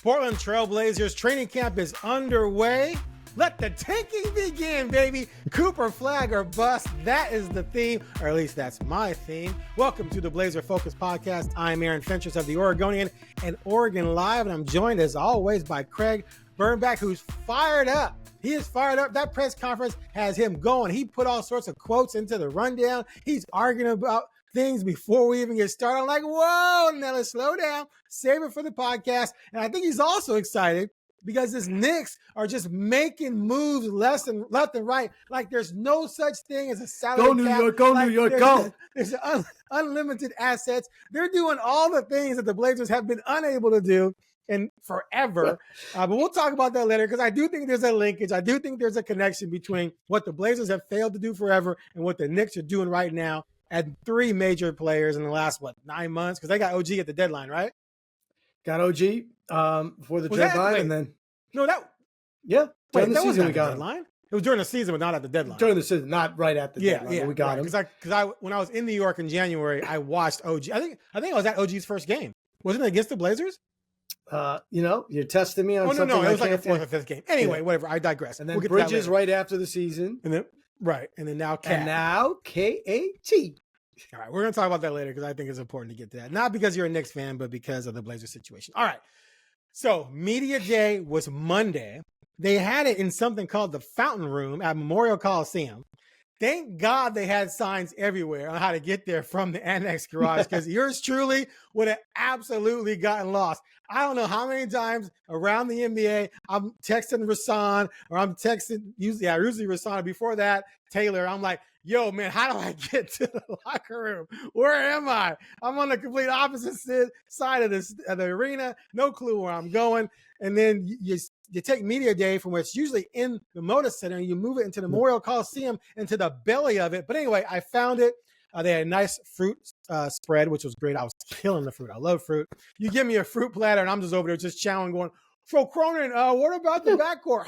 Portland Trail Blazers training camp is underway. Let the tanking begin, baby. Cooper Flag or bust. That is the theme, or at least that's my theme. Welcome to the Blazer Focus Podcast. I'm Aaron Fentress of the Oregonian and Oregon Live, and I'm joined as always by Craig Birnbach, who's fired up. He is fired up. That press conference has him going. He put all sorts of quotes into the rundown. He's arguing about things before we even get started. I'm like, whoa, Nelly, slow down. Save it for the podcast. And I think he's also excited because his Knicks are just making moves left and right. Like there's no such thing as a salary cap. Go New York, go New York, go. There's unlimited assets. They're doing all the things that the Blazers have been unable to do in forever. But we'll talk about that later because I do think there's a linkage. I do think there's a connection between what the Blazers have failed to do forever and what the Knicks are doing right now. At three major players in the last, 9 months? Because they got OG at the deadline, right? Got OG for the deadline, and then during the season we got deadline. It was during the season, but not at the deadline. During the season, not right at the deadline. But we got him because when I was in New York in January, I watched OG. I think I was at OG's first game. Wasn't it against the Blazers? You're testing me on something. No, it was like a fourth or fifth game. Anyway, whatever. I digress. And then Bridges right after the season, and then now Cat. And now KAT. All right, we're going to talk about that later because I think it's important to get to that. Not because you're a Knicks fan, but because of the Blazers situation. All right, so Media Day was Monday. They had it in something called the Fountain Room at Memorial Coliseum. Thank God they had signs everywhere on how to get there from the Annex Garage because yours truly would have absolutely gotten lost. I don't know how many times around the NBA I'm texting Rasan or I'm texting usually Rasan. Before that, Taylor. I'm like, yo, man, how do I get to the locker room? Where am I? I'm on the complete opposite side of the arena. No clue where I'm going. And then you take Media Day from where it's usually in the Moda Center and you move it into the Memorial Coliseum into the belly of it. But anyway, I found it. They had a nice fruit spread, which was great. I was killing the fruit. I love fruit. You give me a fruit platter and I'm just over there just chowing going, so Cronin, what about the backcourt?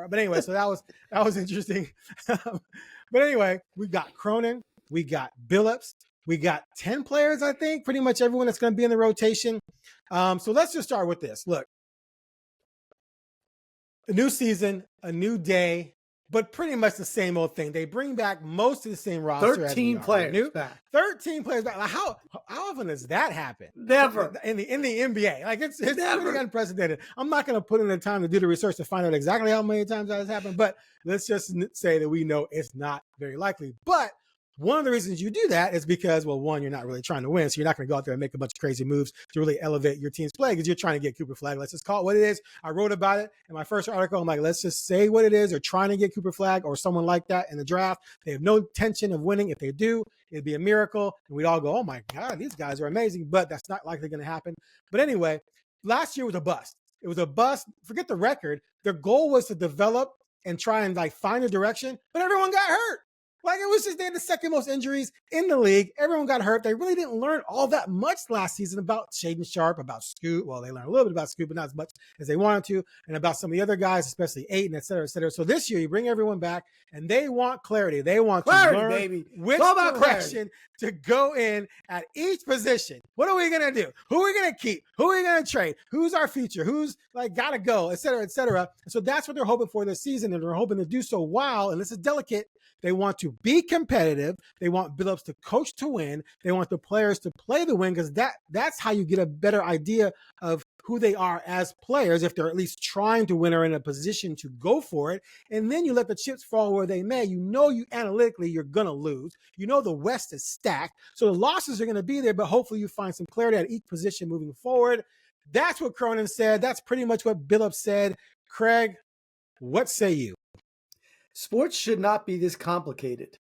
But anyway, so that was interesting. But anyway, we got Cronin, we got Billups, we got 10 players, I think, pretty much everyone that's going to be in the rotation. So let's just start with this. Look, a new season, a new day, but pretty much the same old thing. They bring back most of the same roster. 13 players back. 13 players back. Like how often does that happen? Never. In the NBA. Like it's pretty unprecedented. I'm not going to put in the time to do the research to find out exactly how many times that has happened, but let's just say that we know it's not very likely. But one of the reasons you do that is because, well, one, you're not really trying to win, so you're not going to go out there and make a bunch of crazy moves to really elevate your team's play because you're trying to get Cooper Flag. Let's just call it what it is. I wrote about it in my first article. I'm like, let's just say what it is. They're trying to get Cooper Flag or someone like that in the draft. They have no intention of winning. If they do, it'd be a miracle. And we'd all go, oh my God, these guys are amazing, but that's not likely going to happen. But anyway, last year was a bust. It was a bust. Forget the record. Their goal was to develop and try and find a direction, but everyone got hurt. Like it was just, they had the second most injuries in the league. Everyone got hurt. They really didn't learn all that much last season about Shaedon Sharpe, about Scoot. Well, they learned a little bit about Scoot, but not as much as they wanted to, and about some of the other guys, especially Ayton, et cetera, et cetera. So this year you bring everyone back and they want clarity. They want clarity, to learn baby. Which direction to go in at each position. What are we going to do? Who are we going to keep? Who are we going to trade? Who's our future? Who's got to go, et cetera, et cetera. And so that's what they're hoping for this season, and they're hoping to do so while, and this is delicate, they want to be competitive. They want Billups to coach to win. They want the players to play to win because that's how you get a better idea of who they are as players, if they're at least trying to win or in a position to go for it. And then you let the chips fall where they may. You analytically, you're going to lose. You know the West is stacked. So the losses are going to be there, but hopefully you find some clarity at each position moving forward. That's what Cronin said. That's pretty much what Billups said. Craig, what say you? Sports should not be this complicated.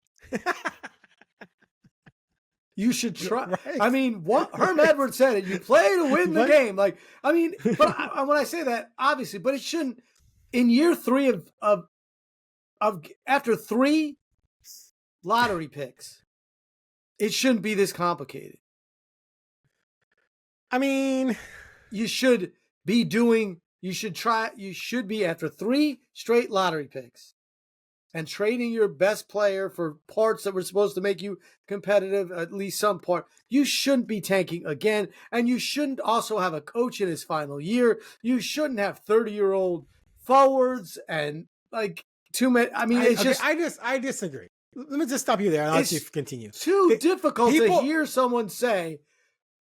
You should try. Right. I mean, Herm Edwards said it. You play to win the game. But when I say that, obviously, but it shouldn't. In year 3 of after 3 lottery picks, it shouldn't be this complicated. I mean, you should be after 3 straight lottery picks. and trading your best player for parts that were supposed to make you competitive, at least some part, you shouldn't be tanking again. And you shouldn't also have a coach in his final year. You shouldn't have 30-year-old forwards and like too many. I mean, I disagree. Let me just stop you there and I'll let you continue. Too difficult to hear someone say,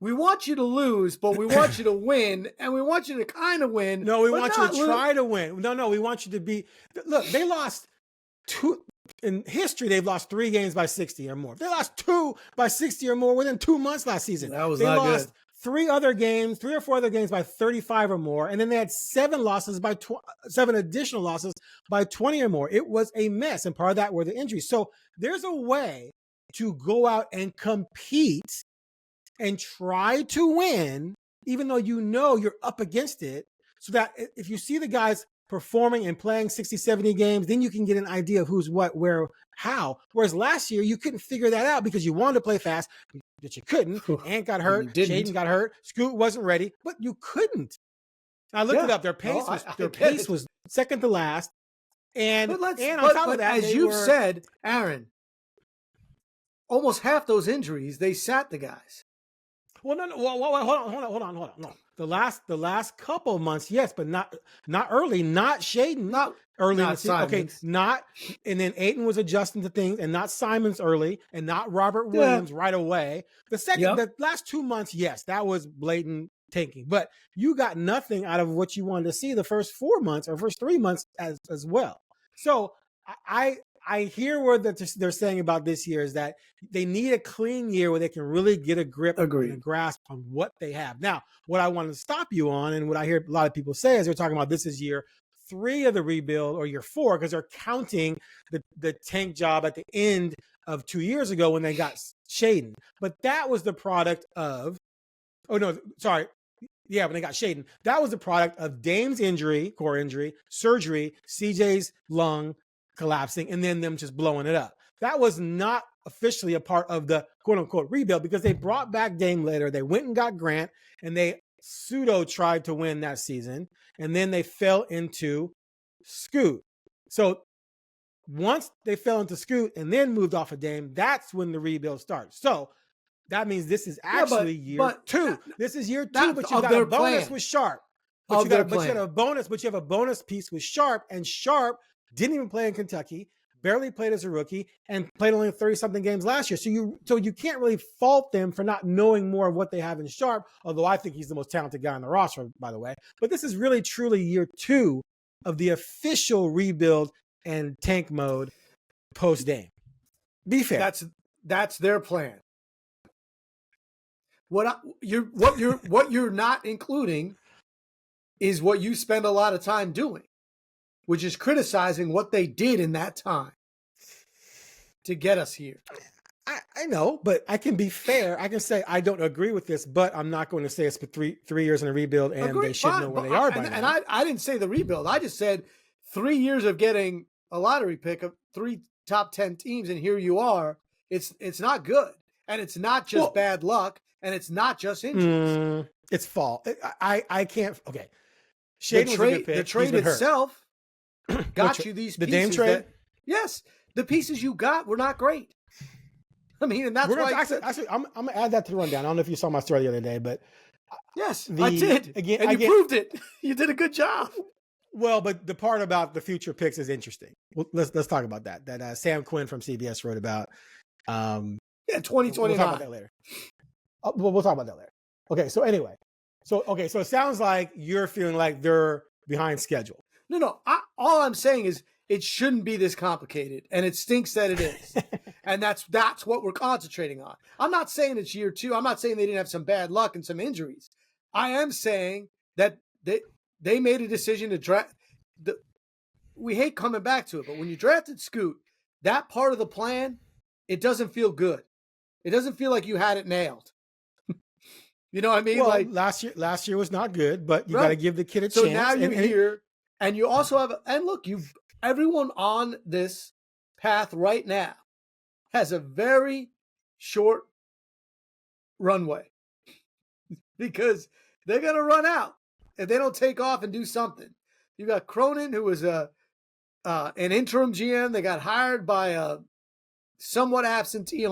we want you to lose, but we want you to win, and we want you to kind of win. No, we want you to try to win. No, we want you to be. Look, they lost two in history. They've lost 3 games by 60 or more. They lost 2 by 60 or more within 2 months last season. That was not good. 3 or 4 other games by 35 or more, and then they had 7 additional losses by 20 or more. It was a mess, and part of that were the injuries. So there's a way to go out and compete and try to win, even though you know you're up against it, so that if you see the guys performing and playing 60, 70 games, then you can get an idea of who's what, where, how. Whereas last year, you couldn't figure that out because you wanted to play fast, but you couldn't. Ant got hurt, Shaden got hurt, Scoot wasn't ready, but you couldn't. I looked it up. Their pace was second to last. And on top of that, as you've said, Aaron, almost half those injuries, they sat the guys. Well, no. Hold on. No, the last couple of months, yes, but not early. Not Shaden. Not early. Not Simons. Okay, not. And then Ayton was adjusting to things, and not Simons early, and not Robert Williams right away. The last 2 months, yes, that was blatant tanking. But you got nothing out of what you wanted to see the first 4 months or first 3 months as well. So I hear what they're saying about this year is that they need a clean year where they can really get a grip and a grasp on what they have. Now, what I want to stop you on, and what I hear a lot of people say is they're talking about this is year 3 of the rebuild or year 4 because they're counting the tank job at the end of 2 years ago when they got Shaden. But that was the product of, when they got Shaden. That was the product of Dame's core injury, surgery, CJ's lung collapsing, and then them just blowing it up. That was not officially a part of the quote-unquote rebuild because they brought back Dame later. They went and got Grant, and they pseudo tried to win that season, and then they fell into Scoot. So once they fell into Scoot and then moved off of Dame, that's when the rebuild starts. So that means this is actually year 2. This is year 2, but you got a bonus with Sharp. But you have a bonus piece with Sharp, and Sharp didn't even play in Kentucky, barely played as a rookie, and played only 30-something games last year. So you can't really fault them for not knowing more of what they have in Sharp, although I think he's the most talented guy on the roster, by the way. But this is really, truly year 2 of the official rebuild and tank mode post-Dame. Be fair. That's their plan. What you're not including is what you spend a lot of time doing, which is criticizing what they did in that time to get us here. I know, but I can be fair. I can say I don't agree with this, but I'm not going to say it's for three years in a rebuild and they should know where they are by now. And I didn't say the rebuild. I just said 3 years of getting a lottery pick of 3 top 10 teams, and here you are. It's not good, and it's not just bad luck, and it's not just injuries. It's fall. I can't. Okay, the trade itself got you these pieces. The Dame trade? Yes, the pieces you got were not great. I mean, and that's why. Actually, I'm gonna add that to the rundown. I don't know if you saw my story the other day, but yes, I did. And you proved it. You did a good job. Well, but the part about the future picks is interesting. Well, let's talk about that. That Sam Quinn from CBS wrote about. 2029. We'll talk about that later. We'll talk about that later. Okay. So anyway, so it sounds like you're feeling like they're behind schedule. No. All I'm saying is it shouldn't be this complicated, and it stinks that it is. And that's what we're concentrating on. I'm not saying it's year 2. I'm not saying they didn't have some bad luck and some injuries. I am saying that they made a decision to draft. We hate coming back to it, but when you drafted Scoot, that part of the plan, it doesn't feel good. It doesn't feel like you had it nailed. You know what I mean? Well, last year was not good, but you got to give the kid a chance. So now you're here, and you also have, and look, everyone on this path right now has a very short runway because they're going to run out if they don't take off and do something. You got Cronin, who was a an interim GM. They got hired by a somewhat absentee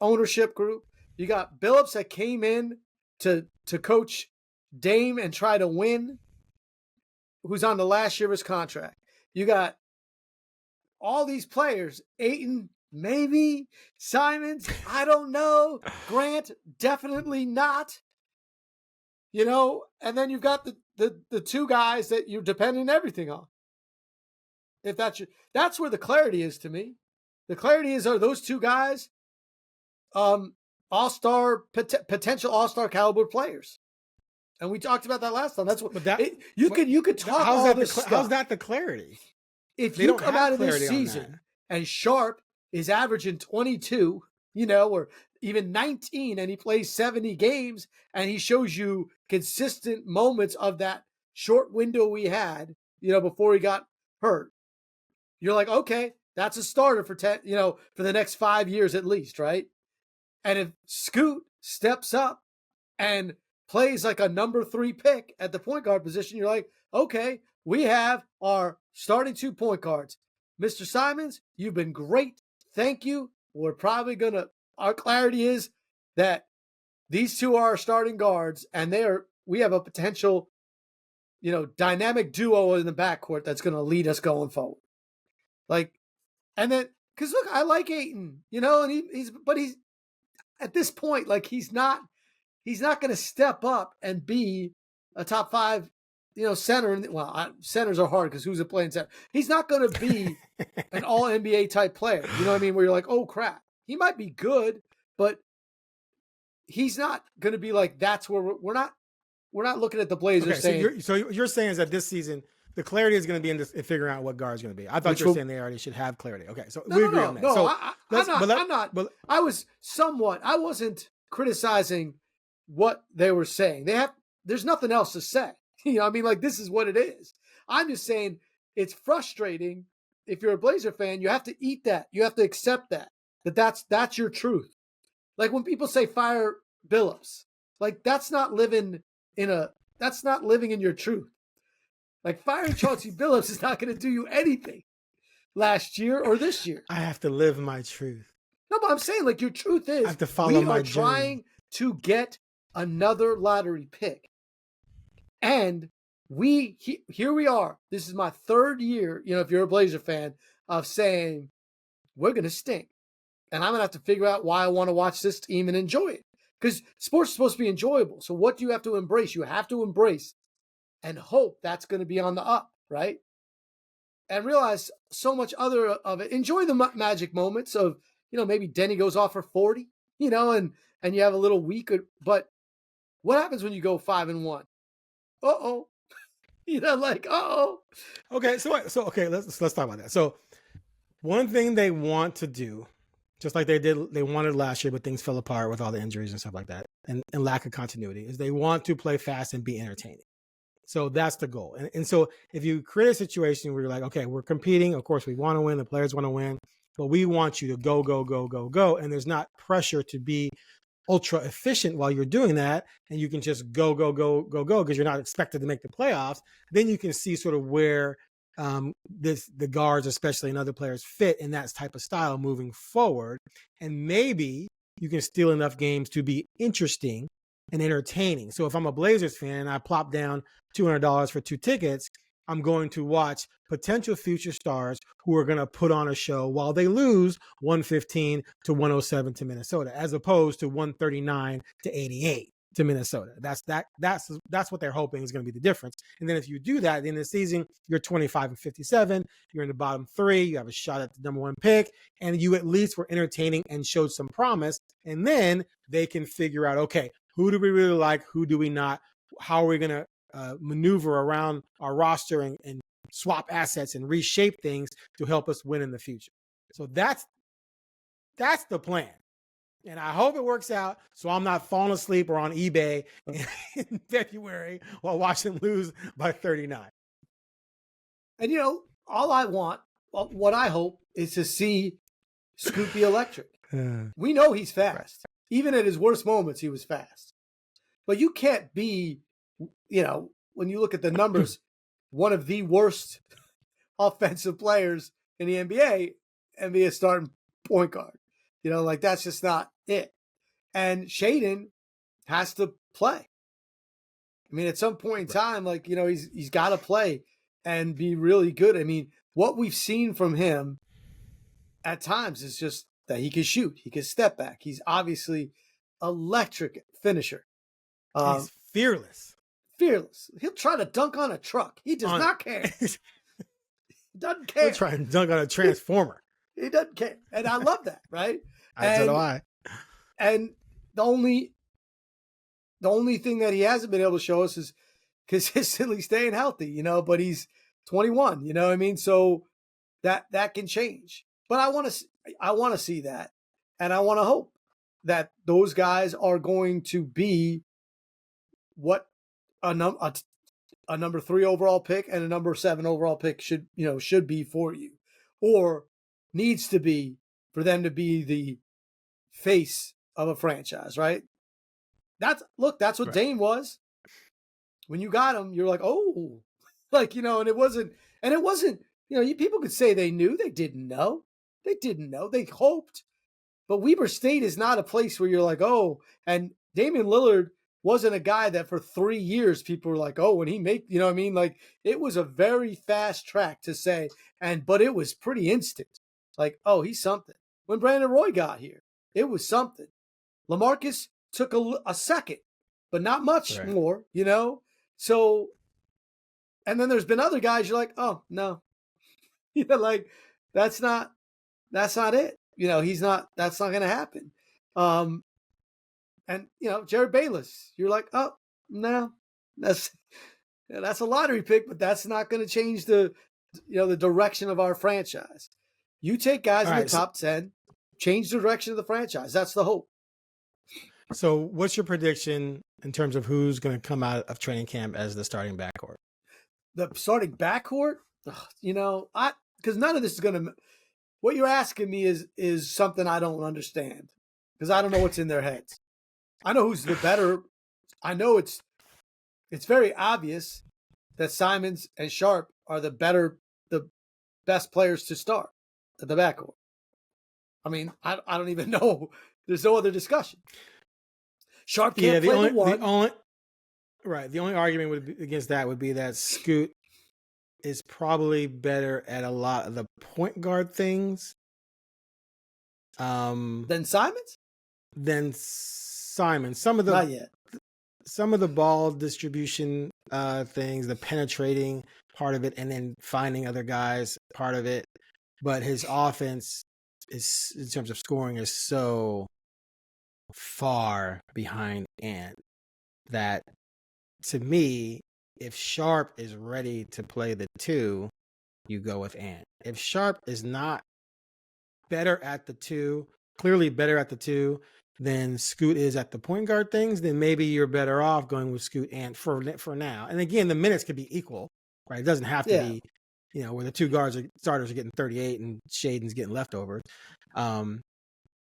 ownership group. You got Billups that came in to coach Dame and try to win, who's on the last year of his contract. You got all these players, Ayton, maybe, Simons, I don't know, Grant, definitely not. And then you've got the two guys that you're depending everything on. If that's where the clarity is to me. The clarity is, are those two guys all-star, potential all-star caliber players? And we talked about that last time. That's what you could talk all this stuff. How's that the clarity? If you come out of this season and Sharp is averaging 22, or even 19, and he plays 70 games, and he shows you consistent moments of that short window we had, before he got hurt, you're like, okay, that's a starter for 10, for the next 5 years at least, right? And if Scoot steps up and plays like a number 3 pick at the point guard position, you're like, okay, we have our starting 2 point guards. Mr. Simons, you've been great. Thank you. We're probably our clarity is that these two are our starting guards, and we have a potential, dynamic duo in the backcourt that's going to lead us going forward. And then, because look, I like Ayton, and he's at this point, like he's not going to step up and be a top 5, center. Centers are hard because who's a playing center? He's not going to be an all NBA type player. You know what I mean? Where you're like, oh crap, he might be good, but he's not going to be like, that's where we're not looking at the Blazers saying. So you're saying is that this season, the clarity is going to be in figuring out what guard is going to be. I thought you were saying they already should have clarity. Okay, so we agree on that. No, I'm not. I wasn't criticizing what they were saying. There's nothing else to say. This is what it is. I'm just saying it's frustrating. If you're a Blazer fan, you have to eat that. You have to accept that's your truth. Like when people say fire Billups, like that's not living in your truth. Like firing Chauncey Billups is not going to do you anything last year or this year. I have to live my truth. No, but I'm saying like your truth is I have to follow my journey. Trying to get another lottery pick. And here we are. This is my 3rd year, if you're a Blazer fan, of saying we're going to stink. And I'm going to have to figure out why I want to watch this team and enjoy it. Because sports is supposed to be enjoyable. So what do you have to embrace? You have to embrace and hope that's going to be on the up, right? And realize so much other of it. Enjoy the magic moments of, maybe Denny goes off for 40, and you have a little week. But what happens when you go 5-1? Uh-oh. Uh-oh. Okay, so okay, let's talk about that. So one thing they want to do, just like they wanted last year, but things fell apart with all the injuries and stuff like that, and lack of continuity, is they want to play fast and be entertaining. So that's the goal. And so if you create a situation where you're like, okay, we're competing, of course we want to win, the players want to win, but we want you to go, go, go, go, go. And there's not pressure to be ultra efficient while you're doing that. And you can just go, go, go, go, go, because you're not expected to make the playoffs. Then you can see sort of where the guards, especially, and other players fit in that type of style moving forward. And maybe you can steal enough games to be interesting and entertaining. So if I'm a Blazers fan and I plop down $200 for 2 tickets, I'm going to watch potential future stars who are going to put on a show while they lose 115 to 107 to Minnesota, as opposed to 139 to 88 to Minnesota. That's what they're hoping is going to be the difference. And then if you do that, in the season, you're 25-57, you're in the bottom 3, you have a shot at the number 1 pick, and you at least were entertaining and showed some promise. And then they can figure out, okay, who do we really like? Who do we not? How are we going to maneuver around our roster and swap assets and reshape things to help us win in the future? So that's the plan. And I hope it works out so I'm not falling asleep or on eBay in February while watching them lose by 39. And, all I want, what I hope, is to see Scoot be electric. We know he's fast. Right. Even at his worst moments, he was fast. But you can't be, when you look at the numbers, one of the worst offensive players in the NBA and be a starting point guard. Like that's just not it. And Shaedon has to play. I mean, at some point in time, like, he's got to play and be really good. I mean, what we've seen from him at times is just that he can shoot. He can step back. He's obviously electric finisher. He's fearless. Fearless. He'll try to dunk on a truck. He does not care. He doesn't care. He'll try and dunk on a transformer. He doesn't care. And I love that, right? So do I. And the only thing that he hasn't been able to show us is consistently staying healthy, but he's 21, you know what I mean? So that can change. But I want to see that. And I want to hope that those guys are going to be what a number 3 overall pick and a number 7 overall pick should be for you, or needs to be for them to be the face of a franchise, right? That's what Dame was. When you got him, you're like, oh, like, and it wasn't, people could say they knew. They didn't know. They hoped. But Weber State is not a place where you're like, oh, and Damian Lillard wasn't a guy that for 3 years people were like, oh, when he make, you know what I mean? Like, it was a very fast track to say, but it was pretty instant. Like, oh, he's something. When Brandon Roy got here, it was something. LaMarcus took a second, but not much more, So, and then there's been other guys you're like, oh, no. Like, that's not it. That's not going to happen. And, Jared Bayless, you're like, oh, no, that's a lottery pick, but that's not going to change the direction of our franchise. You take guys in the top 10, change the direction of the franchise. That's the hope. So what's your prediction in terms of who's going to come out of training camp as the starting backcourt? The starting backcourt? Because none of this is going to, what you're asking me is something I don't understand, because I don't know what's in their heads. I know who's the better. I know it's very obvious that Simons and Sharp are the best players to start at the backcourt. I mean, I don't even know. There's no other discussion. Sharp can't play the one. The only argument against that would be that Scoot is probably better at a lot of the point guard things. Than Simons? Not yet. Some of the ball distribution things, the penetrating part of it, and then finding other guys part of it. But his offense is, in terms of scoring, is so far behind Ant that, to me, if Sharp is ready to play the 2, you go with Ant. If Sharp is not better at the 2, clearly better at the 2 than Scoot is at the point guard things, then maybe you're better off going with Scoot Ant for now. And again, the minutes could be equal, right? It doesn't have to be, where the 2 starters are getting 38 and Shaedon's getting leftovers.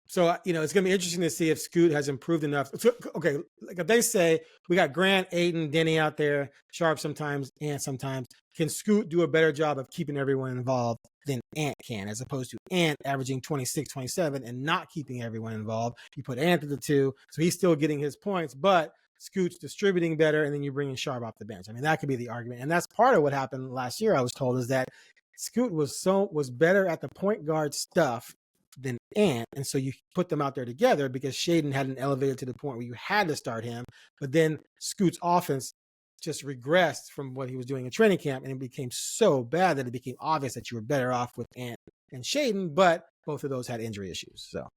So, it's going to be interesting to see if Scoot has improved enough. So, okay, like if they say, we got Grant, Ayton, Denny out there, Sharp sometimes, Ant sometimes. Can Scoot do a better job of keeping everyone involved than Ant can, as opposed to Ant averaging 26, 27 and not keeping everyone involved? You put Ant at the 2, so he's still getting his points, but Scoot's distributing better, and then you bring in Sharp off the bench. I mean, that could be the argument. And that's part of what happened last year, I was told, is that Scoot was better at the point guard stuff than Ant, and so you put them out there together because Shaedon hadn't elevated to the point where you had to start him. But then Scoot's offense just regressed from what he was doing in training camp, and it became so bad that it became obvious that you were better off with Ant and Shaedon, but both of those had injury issues. So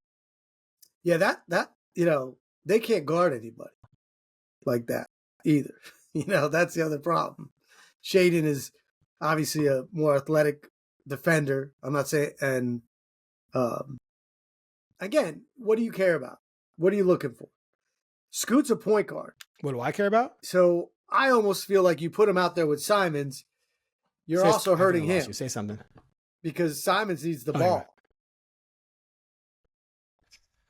yeah, that they can't guard anybody like that either. That's the other problem. Shaedon is obviously a more athletic defender. I'm not saying, and again, what do you care about? What are you looking for? Scoot's a point guard. What do I care about? So I almost feel like you put him out there with Simons, you're also hurting him. You say something. Because Simons needs the ball. Right.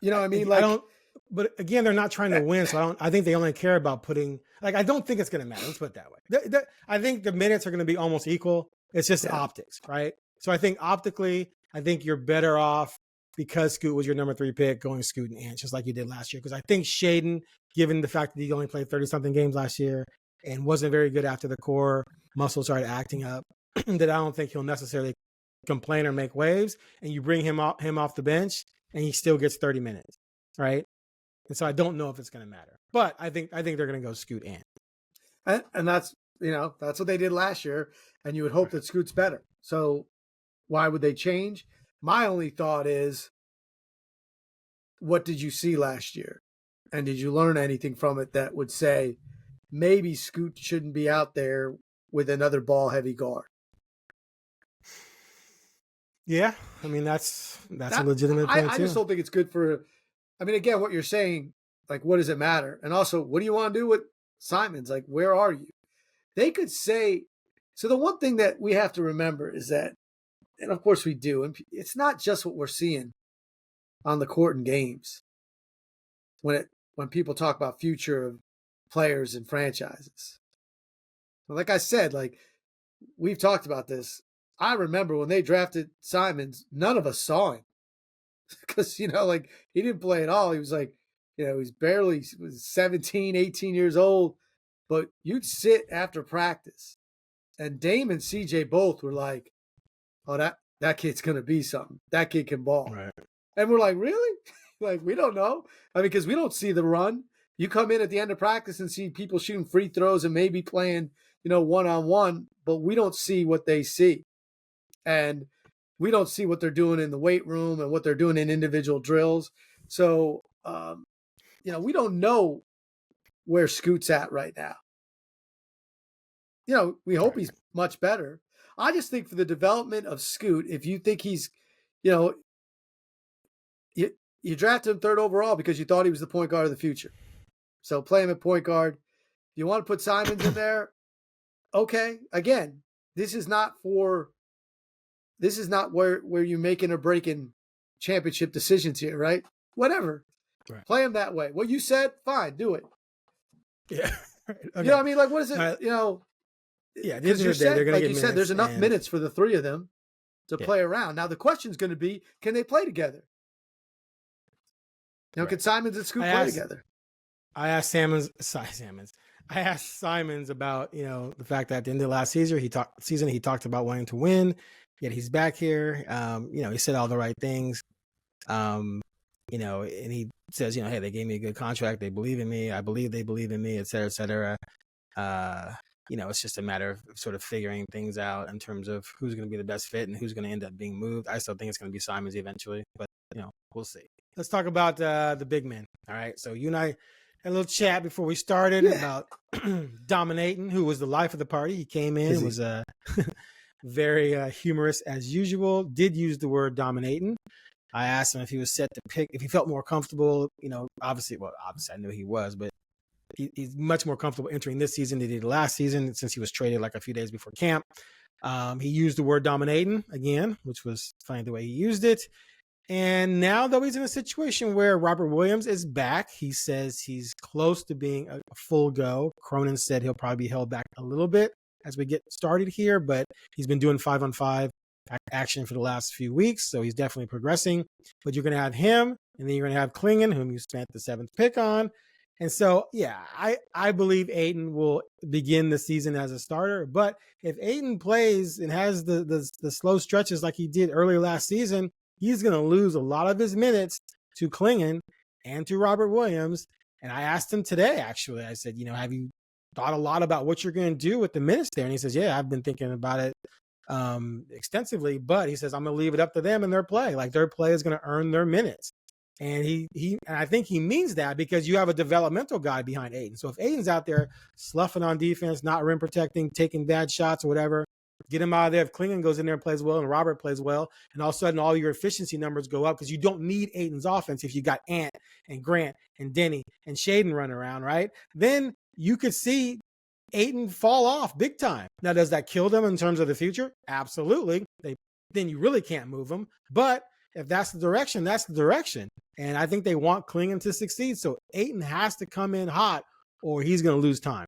You know what I mean? But again, they're not trying to win, so I think they only care about putting, I don't think it's going to matter. Let's put it that way. I think the minutes are going to be almost equal. It's just optics, right? So I think optically, I think you're better off because Scoot was your number 3 pick going Scoot and Ant, just like you did last year. Because I think Shaden, given the fact that he only played 30-something games last year and wasn't very good after the core muscles started acting up, that I don't think he'll necessarily complain or make waves. And you bring him off the bench and he still gets 30 minutes, right? And so I don't know if it's going to matter. But I think they're going to go Scoot Ant. And that's, that's what they did last year. And you would hope that Scoot's better. So why would they change? My only thought is, what did you see last year? And did you learn anything from it that would say maybe Scoot shouldn't be out there with another ball-heavy guard? Yeah, I mean, that's a legitimate point, I just don't think it's good for – I mean, again, what you're saying, like, what does it matter? And also, what do you want to do with Simons? Like, where are you? They could say – so the one thing that we have to remember is that, and of course we do, and it's not just what we're seeing on the court in games when people talk about future of players and franchises. Like I said, like we've talked about this. I remember when they drafted Simons, none of us saw him because, like he didn't play at all. He was like, he was 17, 18 years old, but you'd sit after practice and Dame and CJ both were like, oh, that kid's going to be something. That kid can ball. Right. And we're like, really? Like, we don't know. I mean, because we don't see the run. You come in at the end of practice and see people shooting free throws and maybe playing, one-on-one, but we don't see what they see. And we don't see what they're doing in the weight room and what they're doing in individual drills. So, we don't know where Scoot's at right now. We hope he's much better. I just think for the development of Scoot, if you think he's, you drafted him 3rd overall because you thought he was the point guard of the future. So play him at point guard. You want to put Simons in there? Okay. Again, this is not where you're making or breaking championship decisions here, right? Whatever. Right. Play him that way. What you said, fine, do it. Yeah. Okay. You know what I mean? Like, what is it? Yeah, because you said, like you said, there's enough minutes for the 3 of them to play around. Now the question's going to be, can they play together? Can Simons and Scoot play together? I asked Simons about, the fact that at the end of last season, he talked about wanting to win, yet he's back here. He said all the right things. And he says, hey, they gave me a good contract. They believe in me. I believe they believe in me, et cetera, et cetera. It's just a matter of sort of figuring things out in terms of who's going to be the best fit and who's going to end up being moved. I still think it's going to be Simons eventually, but, we'll see. Let's talk about the big men. All right. So you and I had a little chat before we started about dominating, who was the life of the party. He came in, was very humorous as usual, did use the word dominating. I asked him if he was set to pick, if he felt more comfortable, obviously I knew he was, but he's much more comfortable entering this season than he did last season since he was traded like a few days before camp. He used the word dominating again, which was funny the way he used it. And now, though, he's in a situation where Robert Williams is back. He says he's close to being a full go. Cronin said he'll probably be held back a little bit as we get started here, but he's been doing 5-on-5 action for the last few weeks, so he's definitely progressing. But you're going to have him, and then you're going to have Klingon, whom you spent the 7th pick on. And so, yeah, I believe Ayton will begin the season as a starter. But if Ayton plays and has the slow stretches like he did earlier last season, he's going to lose a lot of his minutes to Klingon and to Robert Williams. And I asked him today, actually, I said, have you thought a lot about what you're going to do with the minutes there? And he says, yeah, I've been thinking about it extensively, but he says, I'm going to leave it up to them and their play. Like their play is going to earn their minutes. And and I think he means that because you have a developmental guy behind Ayton. So if Ayton's out there sloughing on defense, not rim protecting, taking bad shots or whatever, get him out of there. If Klingon goes in there and plays well and Robert plays well, and all of a sudden all your efficiency numbers go up because you don't need Ayton's offense if you got Ant and Grant and Denny and Shaden running around, right? Then you could see Ayton fall off big time. Now, does that kill them in terms of the future? Absolutely. Then you really can't move them. But if that's the direction, that's the direction. And I think they want Klingon to succeed. So Ayton has to come in hot or he's going to lose time.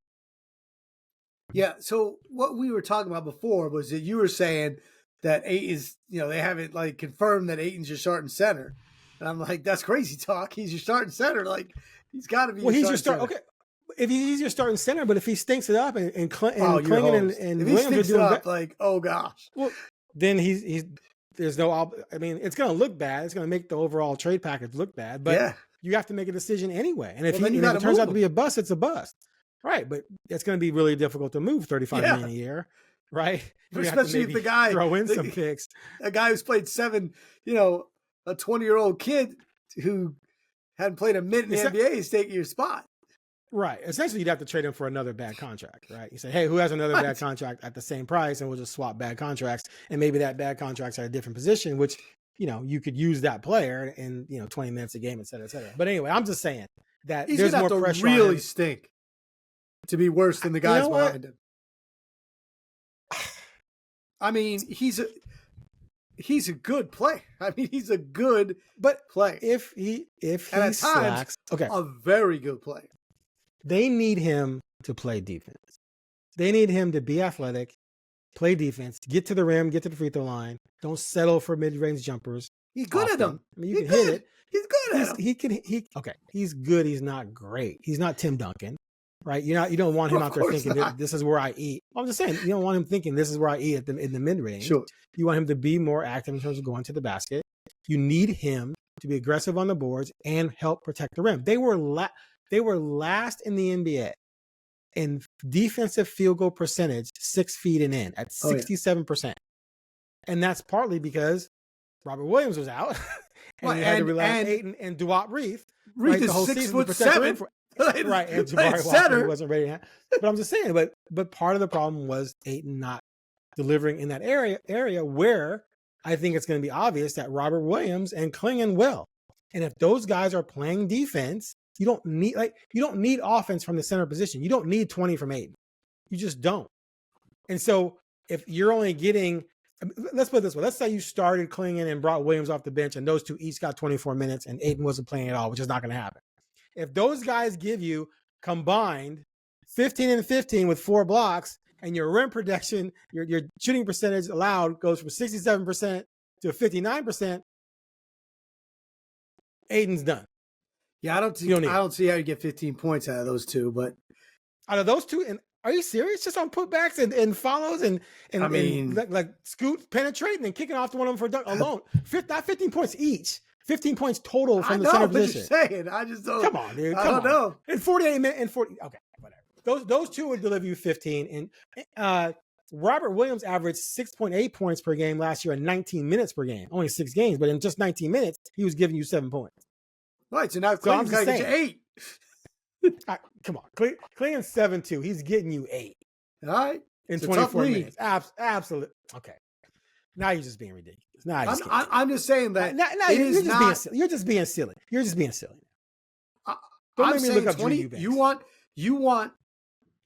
Yeah. So what we were talking about before was that you were saying that Ayton is, they haven't like confirmed that Ayton's your starting center. And I'm like, that's crazy talk. He's your starting center. Like, he's got to be Well, your he's your starting start. center. Okay. If he's your starting center, but if he stinks it up and Klingon and if he Williams stinks are it doing up, like, oh gosh. well, then he's there's no. I mean, it's going to look bad. It's going to make the overall trade package look bad. But you have to make a decision anyway. And if it turns out to be a bust, it's a bust. Right, but it's going to be really difficult to move $35 million a year, right? Especially if the guy throw in some picks. A guy who's played 7, a 20-year-old kid who hadn't played a minute in the NBA is taking your spot. Right. Essentially, you'd have to trade him for another bad contract, right? You say, hey, who has another bad contract at the same price, and we'll just swap bad contracts, and maybe that bad contract's at a different position, which you could use that player in 20 minutes a game, et cetera, et cetera. But anyway, I'm just saying that there's more pressure. He's really stink to be worse than the guys behind him. I mean, he's a good player. I mean, he's a good player. If he slacks, a very good player. They need him to play defense. They need him to be athletic, play defense, get to the rim, get to the free throw line. Don't settle for mid-range jumpers. He's good at them. I mean, you can hit it. He's good at them. He's good. He's not great. He's not Tim Duncan. Right, you don't want him out there thinking this is where I eat. I'm just saying, you don't want him thinking this is where I eat in the mid range. Sure, you want him to be more active in terms of going to the basket. You need him to be aggressive on the boards and help protect the rim. They were last in the NBA in defensive field goal percentage 6 feet and in at 67%, and that's partly because Robert Williams was out, and you had to rely on Ayton and Duop Reith. Reith is 6'7". Right, and Jabari Walker wasn't ready. But I'm just saying, but part of the problem was Ayton not delivering in that area where I think it's going to be obvious that Robert Williams and Klingon will. And if those guys are playing defense, you don't need offense from the center position. You don't need 20 from Ayton. You just don't. And so if you're only getting, let's put it this way, let's say you started Klingon and brought Williams off the bench, and those two each got 24 minutes, and Ayton wasn't playing at all, which is not going to happen. If those guys give you combined 15 and 15 with 4 blocks, and your rim protection, your shooting percentage allowed goes from 67% to 59%, Ayton's done. Yeah, I don't see how you get 15 points out of those two, but out of those two, and are you serious? Just on putbacks and follows and I mean, like scoot penetrating and kicking off to one of them for dunk alone. Not 15 points each. 15 points total from the center position. You're saying. I just don't. Come on, dude. I don't know. In 48 minutes, in 40. Okay, whatever. Those two would deliver you 15. And Robert Williams averaged 6.8 points per game last year in 19 minutes per game. Only 6 games, but in just 19 minutes, he was giving you 7 points. Right. So now Clayton's got to get you 8. Come on, Clayton's 7-2. He's getting you 8. All right. In 24 minutes. Absolutely. Okay. Now you're just being ridiculous. I'm just saying that you're just being silly. You're just being silly. Don't make me look up 20. You want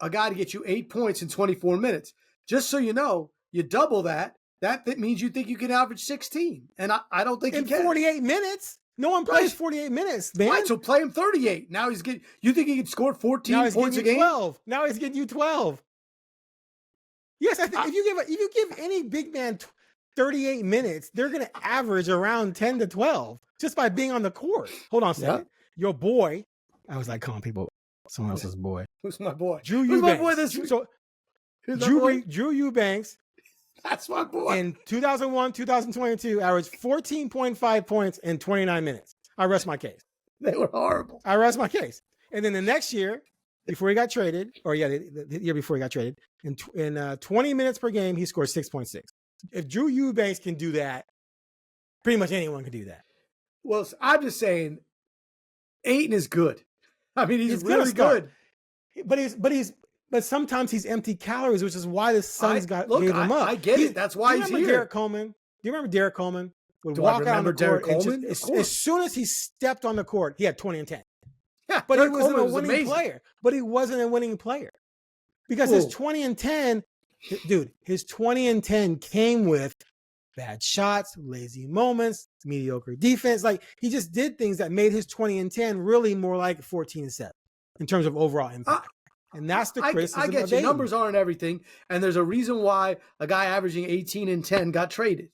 a guy to get you 8 points in 24 minutes. Just so you know, you double that. That means you think you can average 16, and I don't think you can. In 48 minutes. No one plays 48 minutes, man. Right, so play him 38. Now he's getting. You think he can score 14 points a game? 12. Now he's getting you 12. Yes, I think if you give any big man 38 minutes, they're going to average around 10 to 12 just by being on the court. Hold on a second. Yeah. Your boy, I was like calling people someone else's boy. Who's my boy? Drew Eubanks. My boy this week? Drew Eubanks. That's my boy. In 2001, 2022, averaged 14.5 points in 29 minutes. I rest my case. They were horrible. I rest my case. And then the next year, before he got traded, the year before he got traded, in 20 minutes per game, he scored 6.6. If Drew Eubanks can do that, pretty much anyone can do that. Well, I'm just saying, Ayton is good. I mean, he's really good. But sometimes he's empty calories, which is why the Suns gave him up. I get it. That's why he's here. Derek Coleman? Do you remember Derek Coleman? Would walk out on the court and as soon as he stepped on the court, he had 20 and 10. Yeah, but he wasn't a winning player. But he wasn't a winning player. Because his 20 and 10, his 20 and 10 came with bad shots, lazy moments, mediocre defense. Like, he just did things that made his 20 and 10 really more like 14 and 7 in terms of overall impact. And that's the criticism. I get you. Numbers aren't everything. And there's a reason why a guy averaging 18 and 10 got traded.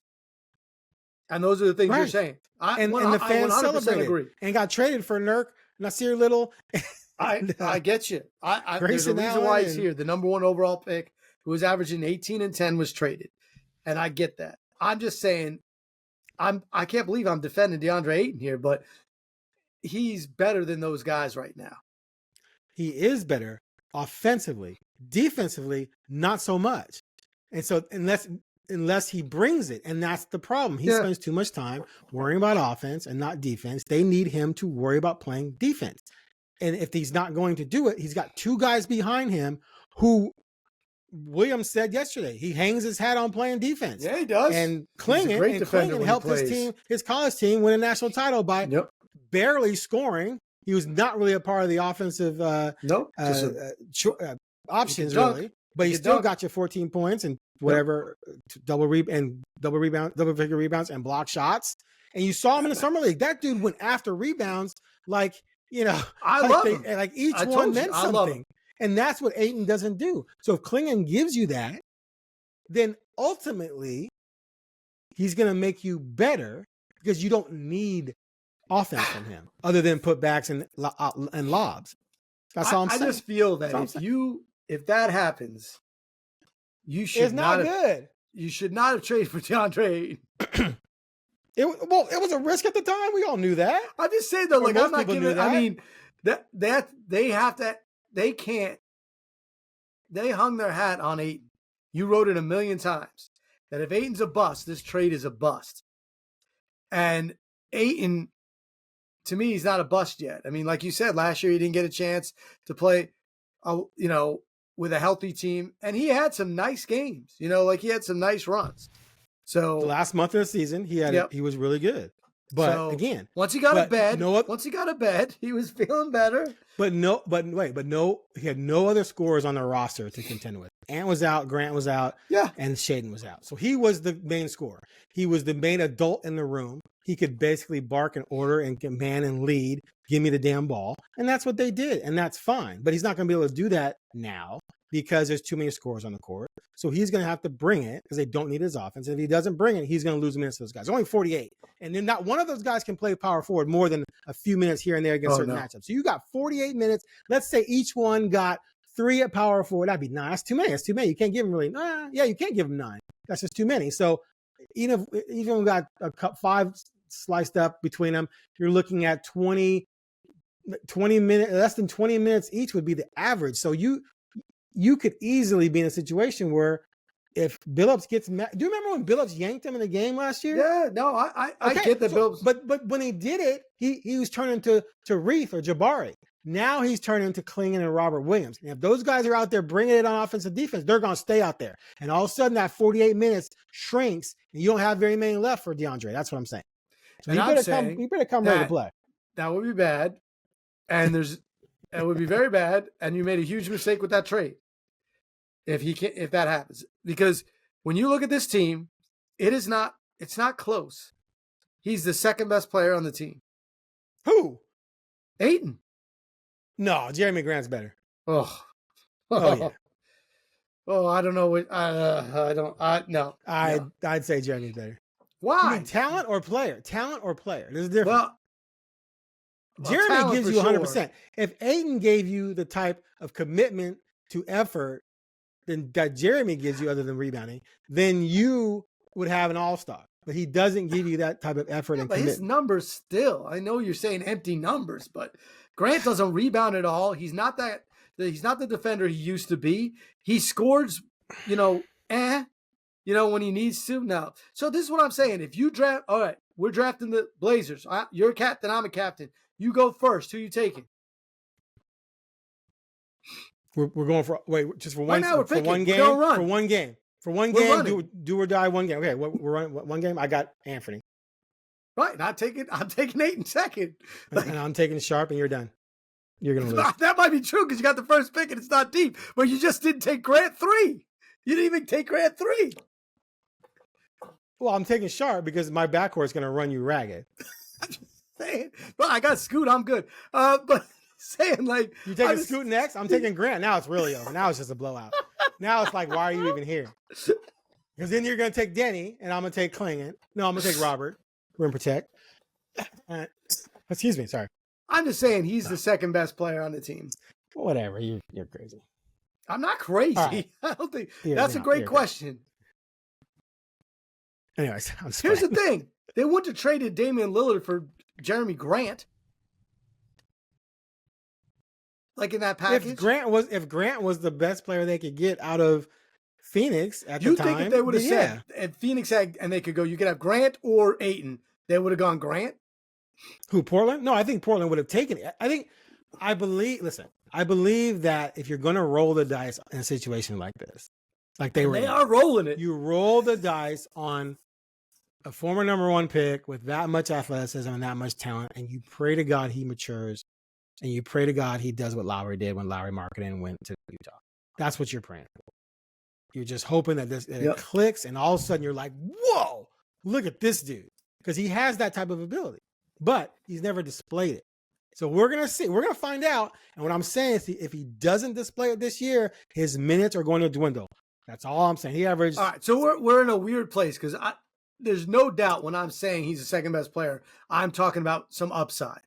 And those are the things you're saying. And the fans celebrated agree. And got traded for Nasir Little. I get you. There's a reason why he's here. The number 1 overall pick who was averaging 18 and 10 was traded. And I get that. I'm just saying, I can't believe I'm defending DeAndre Ayton here, but he's better than those guys right now. He is better offensively. Defensively, not so much. And so unless he brings it, and that's the problem. He spends too much time worrying about offense and not defense. They need him to worry about playing defense. And if he's not going to do it, he's got 2 guys behind him who Williams said yesterday, he hangs his hat on playing defense. Yeah, he does. And Clingan helped his college team win a national title by barely scoring. He was not really a part of the offensive options, really. But he still got you 14 points and whatever, double figure rebounds and block shots. And you saw him in the summer league. That dude went after rebounds like, I love him. Like each one meant something. And that's what Ayton doesn't do. So if Clingan gives you that, then ultimately he's going to make you better because you don't need offense from him other than putbacks and lobs. That's all I'm saying. I just feel that if that happens, you should it's not good. You should not have traded for DeAndre Ayton. It was a risk at the time. We all knew that. I'm just saying though, like I'm not giving. I mean, that they have to. They can't. They hung their hat on Ayton. You wrote it a million times that if Ayton's a bust, this trade is a bust. And Ayton, to me, he's not a bust yet. I mean, like you said, last year he didn't get a chance to play, with a healthy team, and he had some nice games. Like he had some nice runs. So the last month of the season, he was really good. But again, once he got a bed, he was feeling better. He had no other scorers on the roster to contend with. Ant was out, Grant was out, and Shaden was out. So he was the main scorer. He was the main adult in the room. He could basically bark and order and command and lead, give me the damn ball. And that's what they did. And that's fine. But he's not going to be able to do that now because there's too many scorers on the court. So he's going to have to bring it because they don't need his offense. And if he doesn't bring it, he's going to lose minutes to those guys. Only 48. And then not one of those guys can play power forward more than a few minutes here and there against certain matchups. So you got 48 minutes. Let's say each one got 3 at power forward. That'd be 9. That's too many. You can't give him really. You can't give him 9. That's just too many. So even if we got a 5 sliced up between them, you're looking at 20 minutes, less than 20 minutes each would be the average. So you could easily be in a situation where if Billups gets mad, do you remember when Billups yanked him in the game last year? Yeah, no, I get that Billups. But when he did it, he was turning to Reith or Jabari. Now he's turning to Clingan and Robert Williams. And if those guys are out there bringing it on offensive defense, they're going to stay out there. And all of a sudden that 48 minutes shrinks and you don't have very many left for DeAndre. That's what I'm saying. So you better come ready to play. That would be bad. And it would be very bad. And you made a huge mistake with that trade. If that happens, because when you look at this team, it's not close. He's the second best player on the team. Who? Ayton. No, Jeremy Grant's better. Oh yeah. Oh, I don't know what. No. I'd say Jeremy's better. Why? You mean talent or player? Talent or player? There's a difference. Well, Jeremy gives you 100%. Sure. If Ayton gave you the type of commitment to effort that Jeremy gives you other than rebounding, then you would have an all-star. But he doesn't give you that type of effort and commitment. His numbers still, I know you're saying empty numbers, but Grant doesn't rebound at all. He's not the defender he used to be. He scores, when he needs to. No. So this is what I'm saying. If you draft, all right, we're drafting the Blazers. You're a captain, I'm a captain. You go first. Who you taking? We're going for just for one. Right now for one game. For one game. For one game. Do or die. One game. Okay, we're running one game. I got Anthony. Right. I'm taking Ayton second. And I'm taking Sharp, and you're done. You're gonna lose. That might be true because you got the first pick and it's not deep. But you just didn't take Grant 3. You didn't even take Grant 3. Well, I'm taking Sharp because my backcourt's gonna run you ragged. I'm just saying. But I got Scoot. I'm good. But saying, like, You taking Scoot next? I'm taking Grant. Now it's really over. Now it's just a blowout. Now it's like, why are you even here? Because then you're going to take Denny, and I'm going to take Klingon. No, I'm going to take Robert. Rim protect. Excuse me. Sorry. I'm just saying he's the second best player on the team. Whatever. You're crazy. I'm not crazy. Right. I don't think that's a great question. Anyways, here's the thing. They wouldn't have traded Damian Lillard for Jeremy Grant. Like in that package. If Grant was the best player they could get out of Phoenix at the time. You think if they would have said, if Phoenix had, and they could go, you could have Grant or Ayton, they would have gone Grant? Who, Portland? No, I think Portland would have taken it. I believe that if you're going to roll the dice in a situation like this, like they are rolling it. You roll the dice on a former number 1 pick with that much athleticism and that much talent, and you pray to God he matures, and you pray to God he does what Lowry did when Lowry Markkanen went to Utah. That's what you're praying for. You're just hoping that it clicks, and all of a sudden you're like, whoa, look at this dude. Because he has that type of ability, but he's never displayed it. So we're going to see. We're going to find out. And what I'm saying is if he doesn't display it this year, his minutes are going to dwindle. That's all I'm saying. He averaged. All right, so we're in a weird place because there's no doubt when I'm saying he's the second best player, I'm talking about some upside.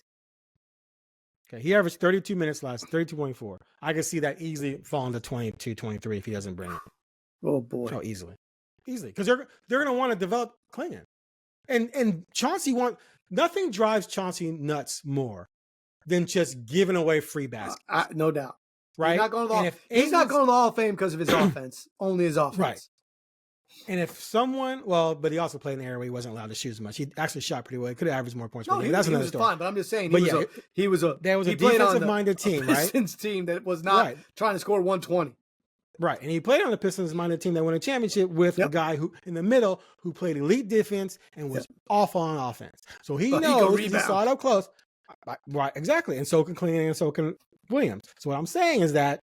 Okay, he averaged 32 minutes last, 32.4. I could see that easily falling to 22, 23 if he doesn't bring it. Oh, boy. Oh, easily. Because they're going to want to develop Klingon. And Chauncey nothing drives Chauncey nuts more than just giving away free baskets. No doubt. Right? He's not going to the Hall of Fame because of his offense. Only his offense. Right. And if someone, but he also played in an area where he wasn't allowed to shoot as much. He actually shot pretty well. He could have averaged more points per game. That's another story. Fine, but I'm just saying there was a defensive-minded team, right? Pistons team that was not trying to score 120. Right. And he played on the Pistons-minded team that won a championship with a guy who, in the middle, who played elite defense and was awful on offense. So he knows, he saw it up close. Right, exactly. And so can Klingon and so can Williams. So what I'm saying is that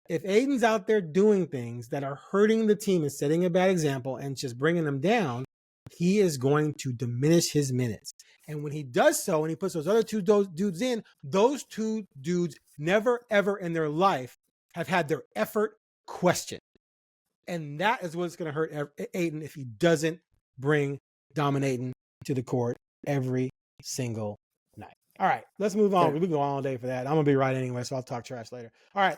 if Aiden's out there doing things that are hurting the team and setting a bad example and just bringing them down, he is going to diminish his minutes. And when he does so, and he puts those other two dudes in, those two dudes never, ever in their life have had their effort questioned. And that is what's going to hurt Aiden if he doesn't bring dominating to the court every single night. All right, let's move on. We can go on all day for that. I'm going to be right anyway, so I'll talk trash later. All right.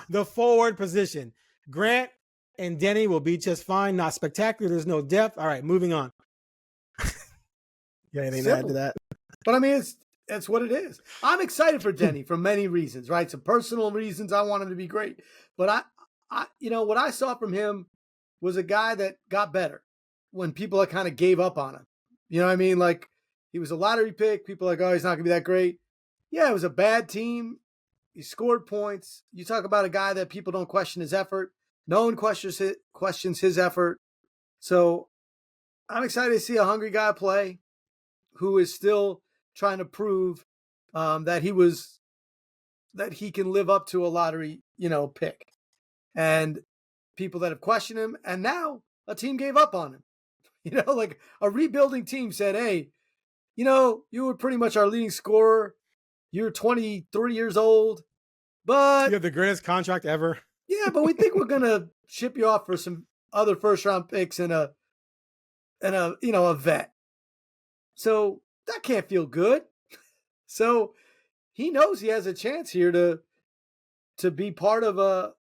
The forward position. Grant and Denny will be just fine. Not spectacular. There's no depth. All right, moving on. Yeah, anything to add to that? But I mean, that's what it is. I'm excited for Denny for many reasons, right? Some personal reasons. I want him to be great. But I what I saw from him was a guy that got better when people kind of gave up on him. You know what I mean? Like, he was a lottery pick. People are like, oh, he's not going to be that great. Yeah, it was a bad team. He scored points. You talk about a guy that people don't question his effort. No one questions his effort. So I'm excited to see a hungry guy play who is still trying to prove that he can live up to a lottery, pick. And people that have questioned him, and now a team gave up on him. Like a rebuilding team said, hey, you were pretty much our leading scorer. You're 23 years old, but you have the greatest contract ever. Yeah, but we think we're gonna ship you off for some other first-round picks and a vet. So that can't feel good. So he knows he has a chance here to be part of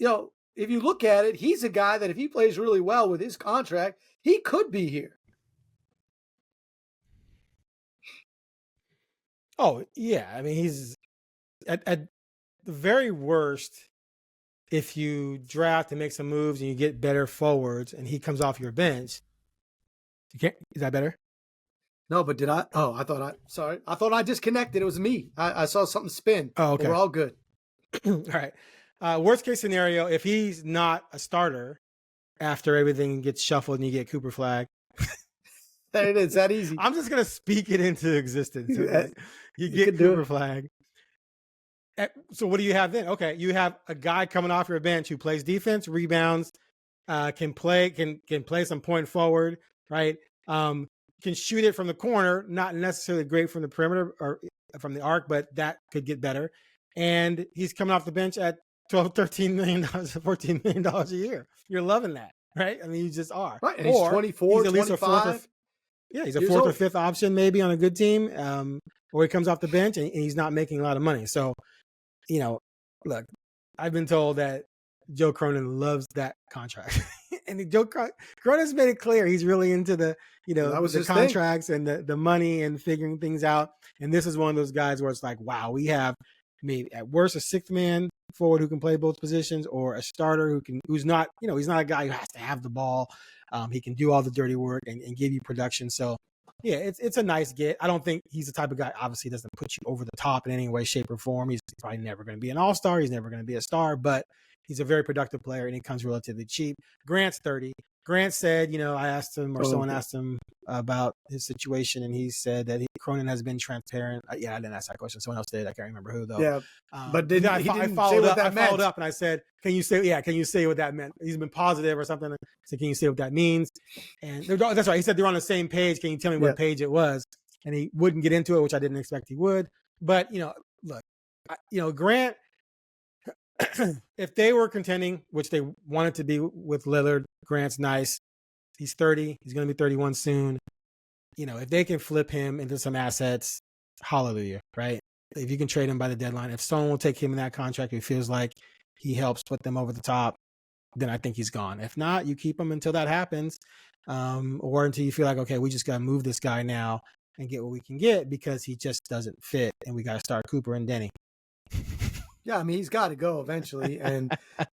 if you look at it, he's a guy that if he plays really well with his contract, he could be here. Oh, yeah. I mean, he's at the very worst, if you draft and make some moves and you get better forwards and he comes off your bench, is that better? No, but did I? Oh, I thought I disconnected. It was me. I saw something spin. Oh, okay. We're all good. All right. Worst case scenario, if he's not a starter after everything gets shuffled and you get Cooper Flag. There it is. That easy. I'm just going to speak it into existence. You get Cooper Flag. So what do you have then? Okay, you have a guy coming off your bench who plays defense, rebounds, can play some point forward, right? Can shoot it from the corner, not necessarily great from the perimeter or from the arc, but that could get better. And he's coming off the bench at $12, $13 million, $14 million a year. You're loving that, right? I mean, you just are. Right. And he's 24, he's at least 25. He's a fourth or fifth option maybe on a good team. Or he comes off the bench and he's not making a lot of money. So, look, I've been told that Joe Cronin loves that contract. And Joe Cronin's made it clear he's really into the, the contracts and the money and figuring things out. And this is one of those guys where it's like, wow, we have maybe at worst a sixth man forward who can play both positions, or a starter who's not, he's not a guy who has to have the ball. He can do all the dirty work and give you production. So yeah, it's a nice get. I don't think he's the type of guy, obviously doesn't put you over the top in any way, shape, or form. He's probably never going to be an all-star. He's never going to be a star, but he's a very productive player and he comes relatively cheap. Grant's 30. Grant said, I asked him, or someone asked him about his situation, and he said that Cronin has been transparent. Yeah, I didn't ask that question. Someone else did. I can't remember who though. Yeah, but I followed up and I said, can you say what that meant? He's been positive or something. I said, can you say what that means? And that's right. He said they're on the same page. Can you tell me what page it was? And he wouldn't get into it, which I didn't expect he would. But look, Grant. If they were contending, which they wanted to be with Lillard, Grant's nice. He's 30. He's going to be 31 soon. If they can flip him into some assets, hallelujah, right? If you can trade him by the deadline, if someone will take him in that contract, it feels like he helps put them over the top, then I think he's gone. If not, you keep him until that happens, or until you feel like, okay, we just got to move this guy now and get what we can get because he just doesn't fit, and we got to start Cooper and Denny. Yeah, I mean, he's got to go eventually,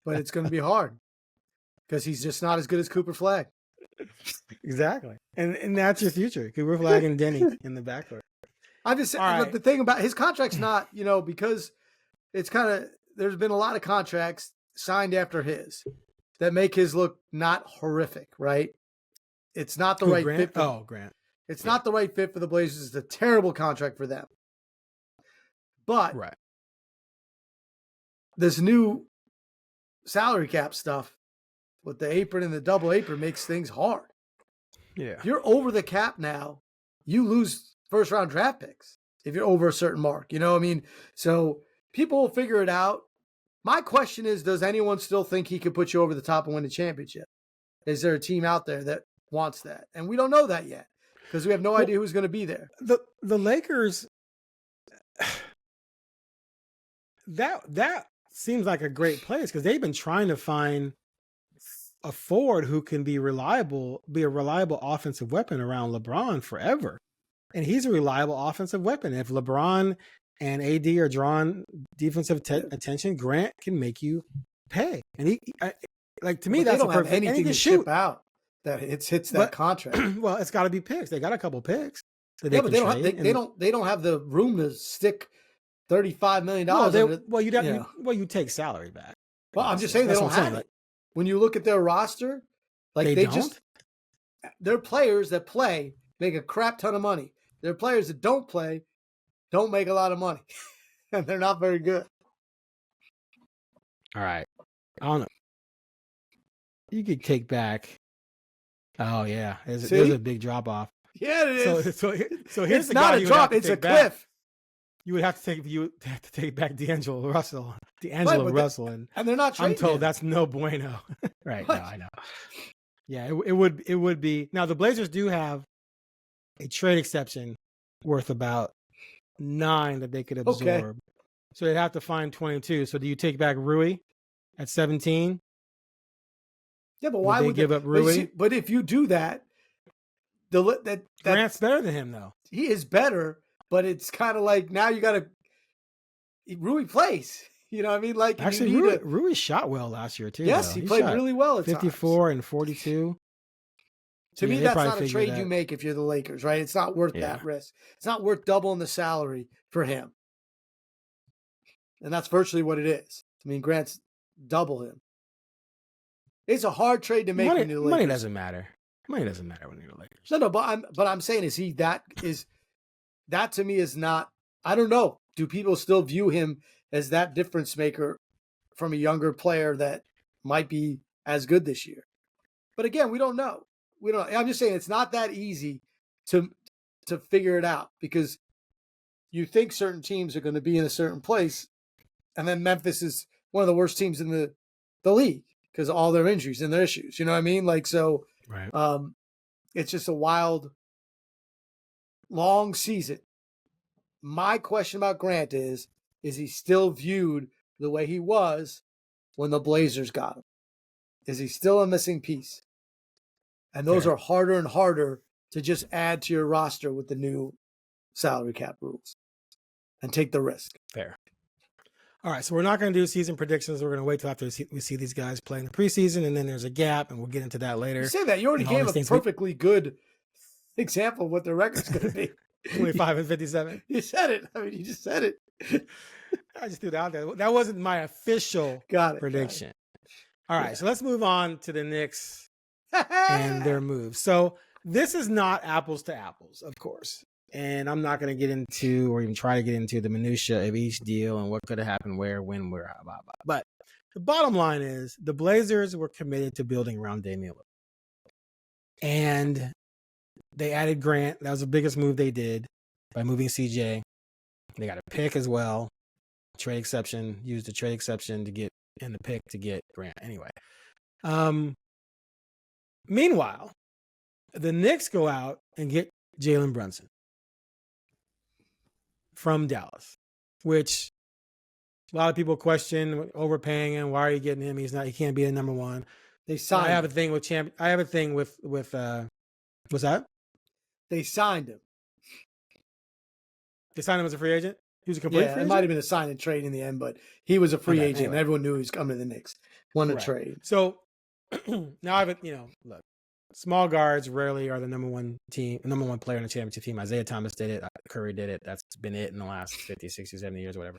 but it's going to be hard because he's just not as good as Cooper Flagg. Exactly. And that's your future, Cooper Flagg and Denny in the backcourt. I'm just saying, right. The thing about his contract's not, because it's kind of, there's been a lot of contracts signed after his that make his look not horrific, right? It's not the right fit. Grant. It's not the right fit for the Blazers. It's a terrible contract for them. But right. This new salary cap stuff with the apron and the double apron makes things hard. Yeah. If you're over the cap now, you lose first round draft picks if you're over a certain mark. So people will figure it out. My question is, does anyone still think he could put you over the top and win the championship? Is there a team out there that wants that? And we don't know that yet because we have no idea who's going to be there. The Lakers, that seems like a great place because they've been trying to find a forward who can be a reliable offensive weapon around LeBron forever. And he's a reliable offensive weapon. If LeBron and AD are drawing defensive attention, Grant can make you pay. And to me, that's a perfect. Anything to ship out that hits that contract. Well, it's got to be picks. They got a couple picks. But they don't have the room to stick $35 million. You take salary back. Well, I'm just saying they don't have it. When you look at their roster, they're players that play make a crap ton of money. They're players that don't play, don't make a lot of money, and they're not very good. All right, I don't know. You could take back. Oh yeah, there's a big drop off. Yeah, it is. So here's it's not a drop; it's a cliff. You would have to take back D'Angelo Russell, and they're not trading. I'm told that's no bueno. Right? What? No, I know. Yeah, it would be. Now the Blazers do have a trade exception worth about 9 that they could absorb. Okay. So they'd have to find 22. So do you take back Rui at 17? Yeah, but why would they give up Rui? But if you do that, Grant's better than him though. He is better. But it's kind of like now you got to Rui plays. You know what I mean? Like actually, Rui shot well last year too. Yes, he played really well at 54 times. And 42. To me, that's not a trade you make if you're the Lakers, right? It's not worth that risk. It's not worth doubling the salary for him. And that's virtually what it is. I mean, Grant's double him. It's a hard trade to make when you're the Lakers. Money doesn't matter. Money doesn't matter when you're the Lakers. No, but I'm saying that to me is not, I don't know. Do people still view him as that difference maker from a younger player that might be as good this year? But again, we don't know. I'm just saying it's not that easy to figure it out because you think certain teams are going to be in a certain place, and then Memphis is one of the worst teams in the league because of all their injuries and their issues. You know what I mean? Like, so Right. it's just a wild, long season. My question about Grant is he still viewed the way he was when the Blazers got him? Is he still a missing piece? And those Fair. are harder and harder to just add to your roster with the new salary cap rules and take the risk. Fair. All right, so we're not going to do season predictions. We're going to wait till after we see these guys play in the preseason, and then there's a gap, and we'll get into that later. You say that. You already gave a perfectly good example of what the record's going to be. 25-57. You said it. I mean, you just said it. I just threw it out there. That wasn't my official prediction. All right, so let's move on to the Knicks and their moves. So this is not apples to apples, of course. And I'm not going to get into or even try to get into the minutia of each deal and what could have happened where, when, where, blah, blah. But the bottom line is the Blazers were committed to building around Damian Lillard. And they added Grant. That was the biggest move they did by moving CJ. They got a pick as well. Trade exception. Used the trade exception to get in the pick to get Grant. Anyway. Meanwhile, the Knicks go out and get Jalen Brunson from Dallas, which a lot of people question overpaying him. Why are you getting him? He can't be a number one. They signed. I have a thing with I have a thing with what's that? They signed him. They signed him as a free agent? He was a complete free agent? It might have been a sign and trade in the end, but he was a free agent. Anyway. And everyone knew he was coming to the Knicks. Won a trade. So now I've, look, small guards rarely are the number one player on the championship team. Isaiah Thomas did it. Curry did it. That's been it in the last 50, 60, 70 years, whatever.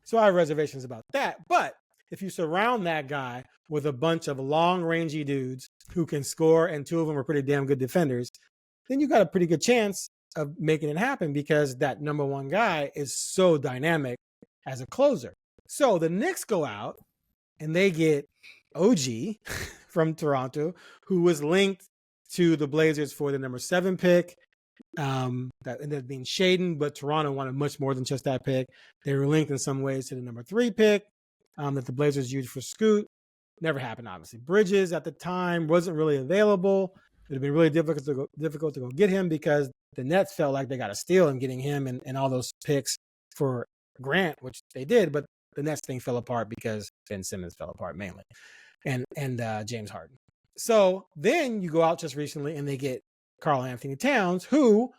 So I have reservations about that. But if you surround that guy with a bunch of long, rangy dudes who can score, and two of them are pretty damn good defenders, then you got a pretty good chance of making it happen because that number one guy is so dynamic as a closer. So the Knicks go out and they get OG from Toronto, who was linked to the Blazers for the number 7 pick. That ended up being Shaden, but Toronto wanted much more than just that pick. They were linked in some ways to the number 3 pick that the Blazers used for Scoot. Never happened, obviously. Bridges at the time wasn't really available. It would have been really difficult to go get him because the Nets felt like they got a steal in getting him and all those picks for Grant, which they did, but the Nets thing fell apart because Ben Simmons fell apart mainly, and James Harden. So then you go out just recently and they get Karl Anthony Towns, who,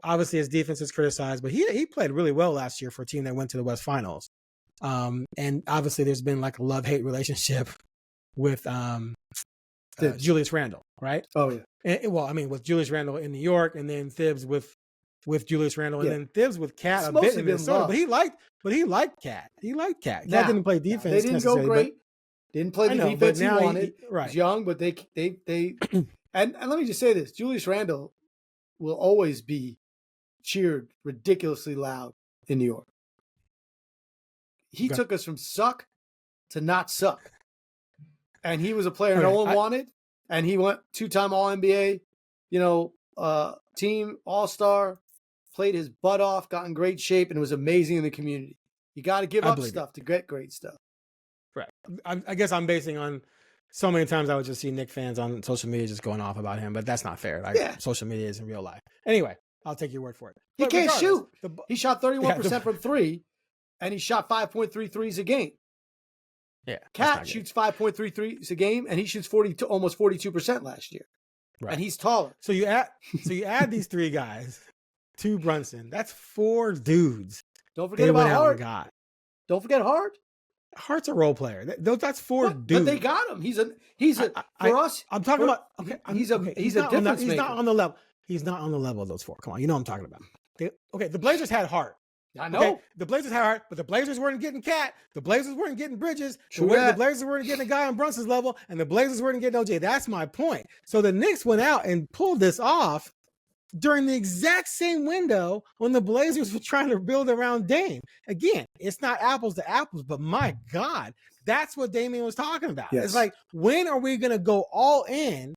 obviously his defense is criticized, but he played really well last year for a team that went to the West Finals. And obviously there's been like a love-hate relationship with Julius Randle, right? Oh yeah. With Julius Randle in New York, and then Thibs with Julius Randle, and then Thibs with Cat a bit in Minnesota. But he liked Cat. Cat didn't play defense. They didn't go great. Didn't play the defense he wanted. Right. He's young, but they and let me just say this: Julius Randle will always be cheered ridiculously loud in New York. He took us from suck to not suck. And he was a player no one wanted. And he went 2-time All-NBA, team All-Star, played his butt off, got in great shape, and was amazing in the community. You got to give up stuff to get great stuff. Right. I guess I'm basing on so many times I would just see Knicks fans on social media just going off about him, but that's not fair. Social media is in real life. Anyway, I'll take your word for it. He can't shoot. He shot 31% from 3, and he shot 5.3 threes a game. Yeah. Cat shoots 5.3 threes a game, and he shoots almost 42% last year. Right. And he's taller. So you add these 3 guys to Brunson. That's 4 dudes. Don't forget about Hart. Don't forget Hart. Hart's a role player. That's 4 dudes. But they got him. For us. I'm talking about. Okay, he's a difference maker. He's not on the level. He's not on the level of those 4. Come on, you know what I'm talking about. The Blazers had Hart. I know. Okay? The Blazers had Hart, but the Blazers weren't getting Cat. The Blazers weren't getting Bridges. The Blazers weren't getting a guy on Brunson's level, and the Blazers weren't getting OJ. That's my point. So the Knicks went out and pulled this off during the exact same window when the Blazers were trying to build around Dame. Again, it's not apples to apples, but my God, that's what Damian was talking about. Yes. It's like, when are we going to go all in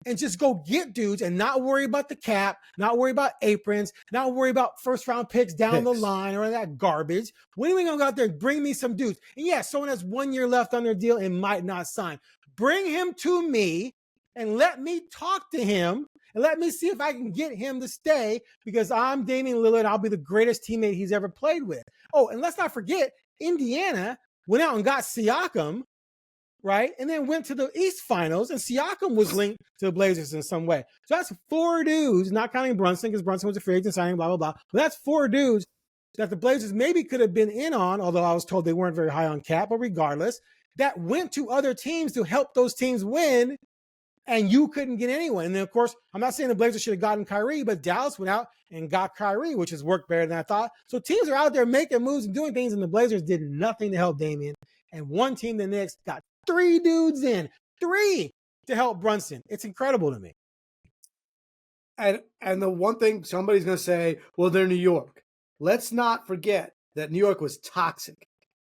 and just go get dudes and not worry about the cap, not worry about aprons, not worry about first round picks down the line or that garbage. When are we going to go out there and bring me some dudes? And yeah, someone has 1 year left on their deal and might not sign. Bring him to me and let me talk to him and let me see if I can get him to stay because I'm Damian Lillard. I'll be the greatest teammate he's ever played with. Oh, and let's not forget, Indiana went out and got Siakam, right? And then went to the East Finals, and Siakam was linked to the Blazers in some way. So that's 4 dudes, not counting Brunson, because Brunson was a free agent signing, blah, blah, blah. But that's 4 dudes that the Blazers maybe could have been in on, although I was told they weren't very high on cap, but regardless, that went to other teams to help those teams win, and you couldn't get anyone. And then, of course, I'm not saying the Blazers should have gotten Kyrie, but Dallas went out and got Kyrie, which has worked better than I thought. So teams are out there making moves and doing things, and the Blazers did nothing to help Damian. And one team, the Knicks, got 3 dudes in, 3 to help Brunson. It's incredible to me. And the one thing somebody's going to say, well, they're New York. Let's not forget that New York was toxic.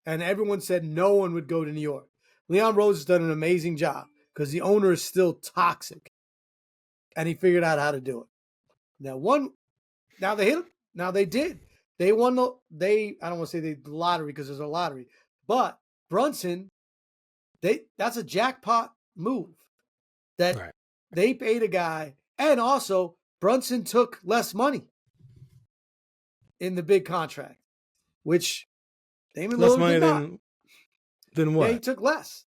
And everyone said no one would go to New York. Leon Rose has done an amazing job because the owner is still toxic. And he figured out how to do it. Now they hit him. Now they did. They won I don't want to say the lottery because there's a lottery. But Brunson, that's a jackpot move that they paid a guy. And also, Brunson took less money in the big contract, which Damian less Lillard money did not. Than what? Yeah, he took less.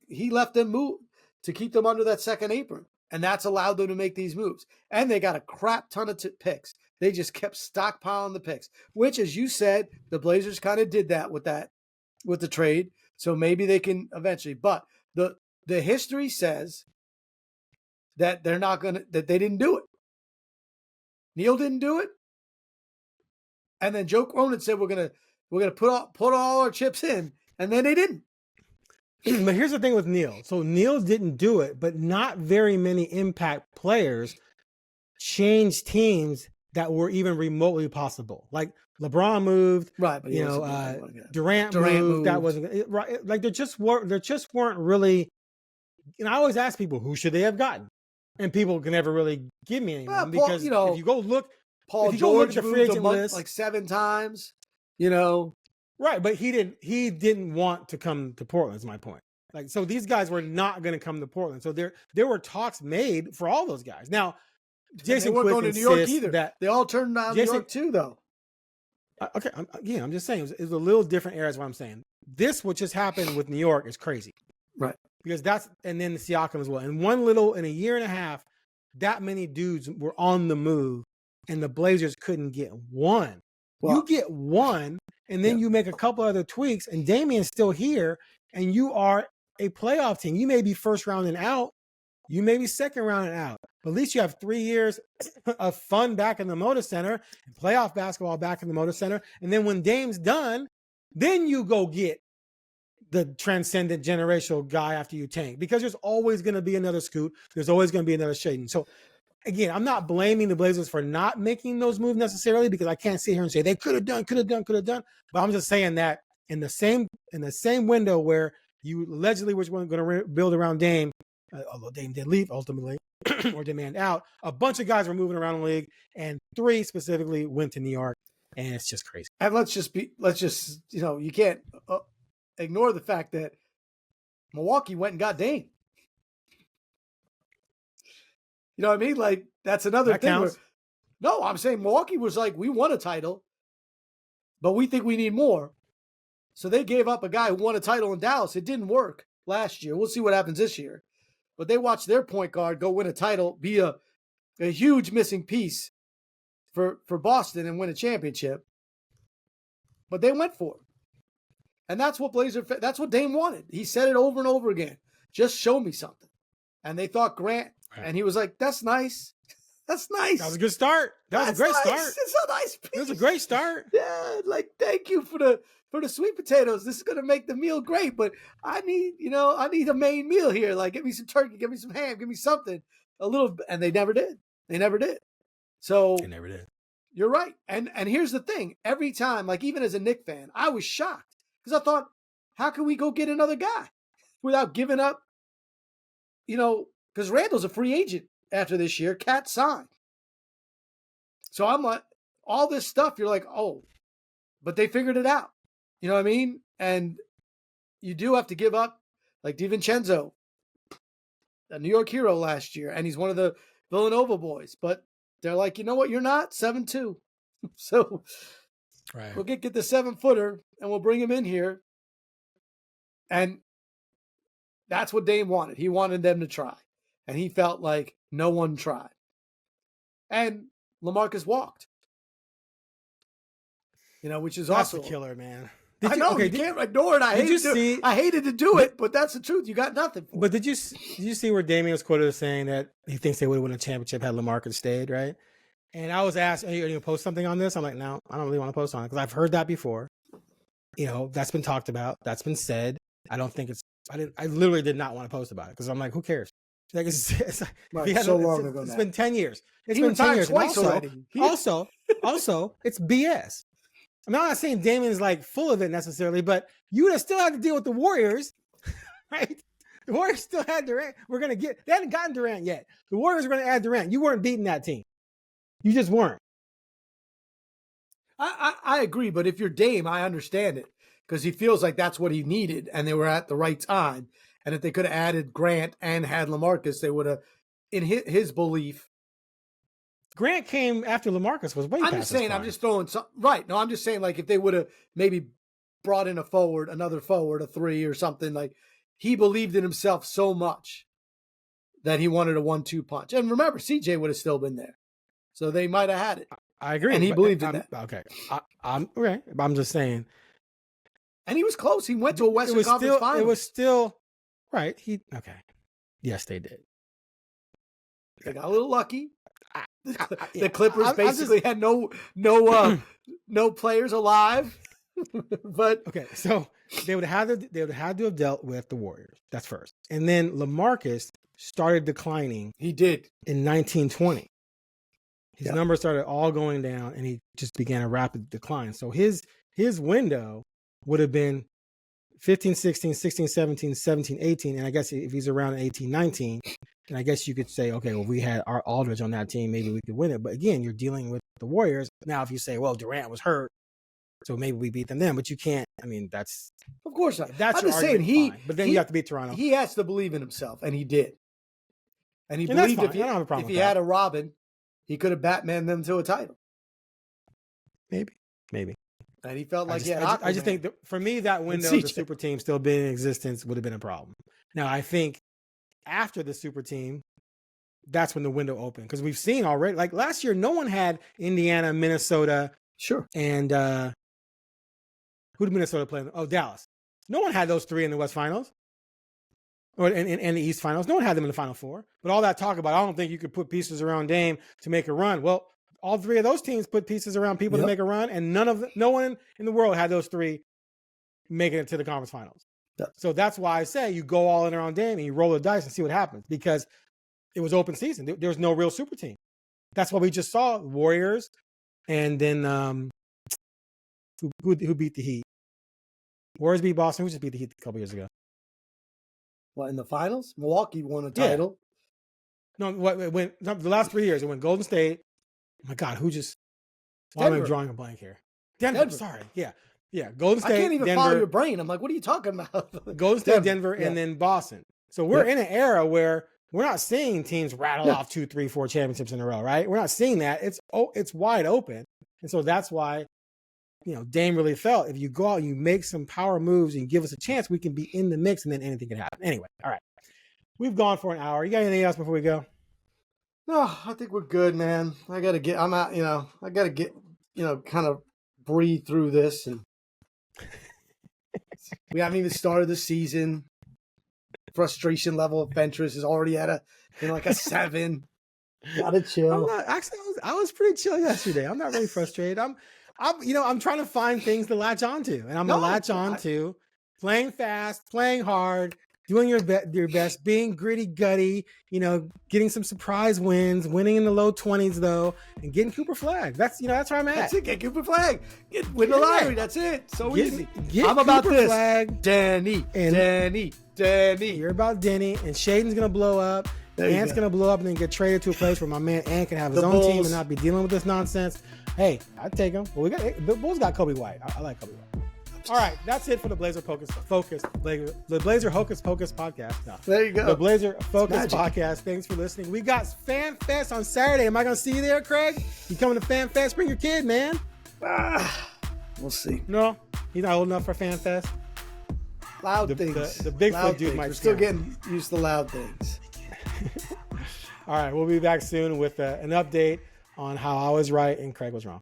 He left them move to keep them under that second apron, and that's allowed them to make these moves. And they got a crap ton of picks. They just kept stockpiling the picks, which, as you said, the Blazers kind of did that with the trade. So maybe they can eventually. But the history says that that they didn't do it. Neil didn't do it. And then Joe Cronin said we're gonna put all our chips in, and then they didn't. But here's the thing with Neil. So Neil didn't do it, but not very many impact players changed teams that were even remotely possible. Like LeBron moved, right? But Durant moved. That wasn't right. Like there just weren't really. And I always ask people, who should they have gotten? And people can never really give me anyone because if you go look, Paul George moved the free agent list like 7 times. Right, but he didn't want to come to Portland, is my point. Like, so these guys were not going to come to Portland. So there were talks made for all those guys. Now, Jason weren't going to New York either. That they all turned down New York too, though. Okay, I'm just saying it was a little different era, is what I'm saying. What just happened with New York is crazy, right? Because and then the Siakam as well. And in a year and a half, that many dudes were on the move, and the Blazers couldn't get one. Well, you get one, and then you make a couple other tweaks, and Damian's still here, and you are a playoff team. You may be first round and out. You may be second round and out. But at least you have 3 years of fun back in the Moda Center, and playoff basketball back in the Moda Center. And then when Dame's done, then you go get the transcendent generational guy after you tank. Because there's always going to be another Scoot. There's always going to be another Shaden. So, again, I'm not blaming the Blazers for not making those moves necessarily, because I can't sit here and say they could have done. But I'm just saying that in the same window where you allegedly were going to build around Dame, although Dame did leave ultimately or demand out, a bunch of guys were moving around the league, and 3 specifically went to New York, and it's just crazy. And let's just you can't ignore the fact that Milwaukee went and got Dame. You know what I mean? Like, that's another thing. No, I'm saying Milwaukee was like, we won a title, but we think we need more. So they gave up a guy who won a title in Dallas. It didn't work last year. We'll see what happens this year. But they watched their point guard go win a title, be a huge missing piece for Boston and win a championship. But they went for it. And that's what that's what Dame wanted. He said it over and over again. Just show me something. And they thought Grant, and he was like, that's nice. That's nice. That was a good start. That was a great start. It's a nice piece. It was a great start. Yeah, like, thank you for the sweet potatoes. This is gonna make the meal great, but I need a main meal here. Like, give me some turkey, give me some ham, give me something. A little, and they never did. So they never did. You're right. And here's the thing. Every time, like, even as a Knicks fan, I was shocked because I thought, how can we go get another guy without giving up, because because Randall's a free agent after this year. Cat signed. So I'm like, all this stuff, you're like, oh, but they figured it out. You know what I mean? And you do have to give up, like DiVincenzo, a New York hero last year, and he's one of the Villanova boys. But they're like, you know what? You're not 7'2". So we'll get the 7-footer and we'll bring him in here. And that's what Dame wanted. He wanted them to try. And he felt like no one tried. And LaMarcus walked. You know, which is that's also a killer, man. I know, you can't ignore it. I hated to do it, but that's the truth. You got nothing for But did you see where Damian was quoted as saying that he thinks they would have won a championship had LaMarcus stayed, right? And I was asked, are you going to post something on this? I'm like, no, I don't really want to post on it because I've heard that before. You know, that's been talked about. That's been said. I don't think I literally did not want to post about it because I'm like, who cares? Like it's long ago. It's been 10 years. It's he been 10 years. Twice already. Also, it's BS. I'm not saying Damian's like full of it necessarily, but you would have still had to deal with the Warriors, right? The Warriors still had Durant. They hadn't gotten Durant yet. The Warriors were going to add Durant. You weren't beating that team. You just weren't. I agree, but if you're Dame, I understand it because he feels like that's what he needed and they were at the right time. And if they could have added Grant and had LaMarcus, they would have, in his belief. Grant came after LaMarcus was way past his prime. I'm just throwing some, right. No, I'm just saying, like, if they would have maybe brought in another forward, a 3 or something, like, he believed in himself so much that he wanted a 1-2 punch. And remember, CJ would have still been there. So they might have had it. I agree. And he believed in that. Okay. I'm okay. I'm just saying. And he was close. He went to a Western Conference Finals. It was still, right. Okay. Yes, they did. They got a little lucky. The Clippers basically had no players alive. But okay, so they would have had to have dealt with the Warriors. That's first. And then LaMarcus started declining. He did in 1920. His numbers started all going down and he just began a rapid decline. So his window would have been 15, 16, 16, 17, 17, 18. And I guess if he's around 18, 19, then I guess you could say, okay, well, we had our Aldridge on that team. Maybe we could win it. But again, you're dealing with the Warriors. Now, if you say, well, Durant was hurt, so maybe we beat them then. But you can't. I mean, that's. Of course not. That's your argument, fine. But then you have to beat Toronto. He has to believe in himself. And he did. And he believed if he had a Robin, he could have Batman them to a title. Maybe. And he felt like I just think for me, that window of the super team still being in existence would have been a problem. Now, I think after the super team, that's when the window opened. Because we've seen already, like last year, no one had Indiana, Minnesota. Sure. And who did Minnesota play? Oh, Dallas. No one had those three in the West Finals. Or in the East Finals. No one had them in the Final Four. But all that talk about, I don't think you could put pieces around Dame to make a run. Well, all three of those teams put pieces around people to make a run, and no one in the world had those three making it to the conference finals. Yep. So that's why I say you go all in around Dame and you roll the dice and see what happens, because it was open season. There was no real super team. That's what we just saw. Warriors, and then who beat the Heat? Warriors beat Boston. Who just beat the Heat a couple years ago? What, in the finals? Milwaukee won a title. No, the last 3 years it went Golden State. Oh my God, why am I drawing a blank here? Denver. Sorry. Yeah. Golden State. I can't even Denver, follow your brain. I'm like, what are you talking about? Golden State, Denver, and then Boston. So we're in an era where we're not seeing teams rattle off 2, 3, 4 championships in a row, right? We're not seeing that. It's wide open. And so that's why, Dame really felt if you go out and you make some power moves and give us a chance, we can be in the mix and then anything can happen. Anyway, all right. We've gone for an hour. You got anything else before we go? No, I think we're good, man. I got to get kind of breathe through this. And we haven't even started the season. Frustration level of Fentress is already at a 7. Gotta chill. I was pretty chill yesterday. I'm not really frustrated. I'm trying to find things to latch onto, and I'm gonna latch on to playing fast, playing hard, doing your best, being gritty, gutty, getting some surprise wins, winning in the low 20s though, and getting Cooper Flag. That's where I'm at. That's it. Get Cooper Flag. Win the lottery. That's it. So easy. I'm about Cooper this. Flag Denny. You're about Denny, and Shaden's gonna blow up, Ant's going to blow up and then get traded to a place where my man Ant can have his own team and not be dealing with this nonsense. Hey, I'd take him. But the Bulls got Kobe White. I like Kobe White. All right, that's it for the Blazer Hocus Pocus podcast. No, there you go. The Blazer Focus podcast. Thanks for listening. We got Fan Fest on Saturday. Am I going to see you there, Craig? You coming to Fan Fest? Bring your kid, man. We'll see. No, he's not old enough for Fan Fest. Loud things. The Bigfoot dude might. We're still getting used to loud things. All right, we'll be back soon with an update on how I was right and Craig was wrong.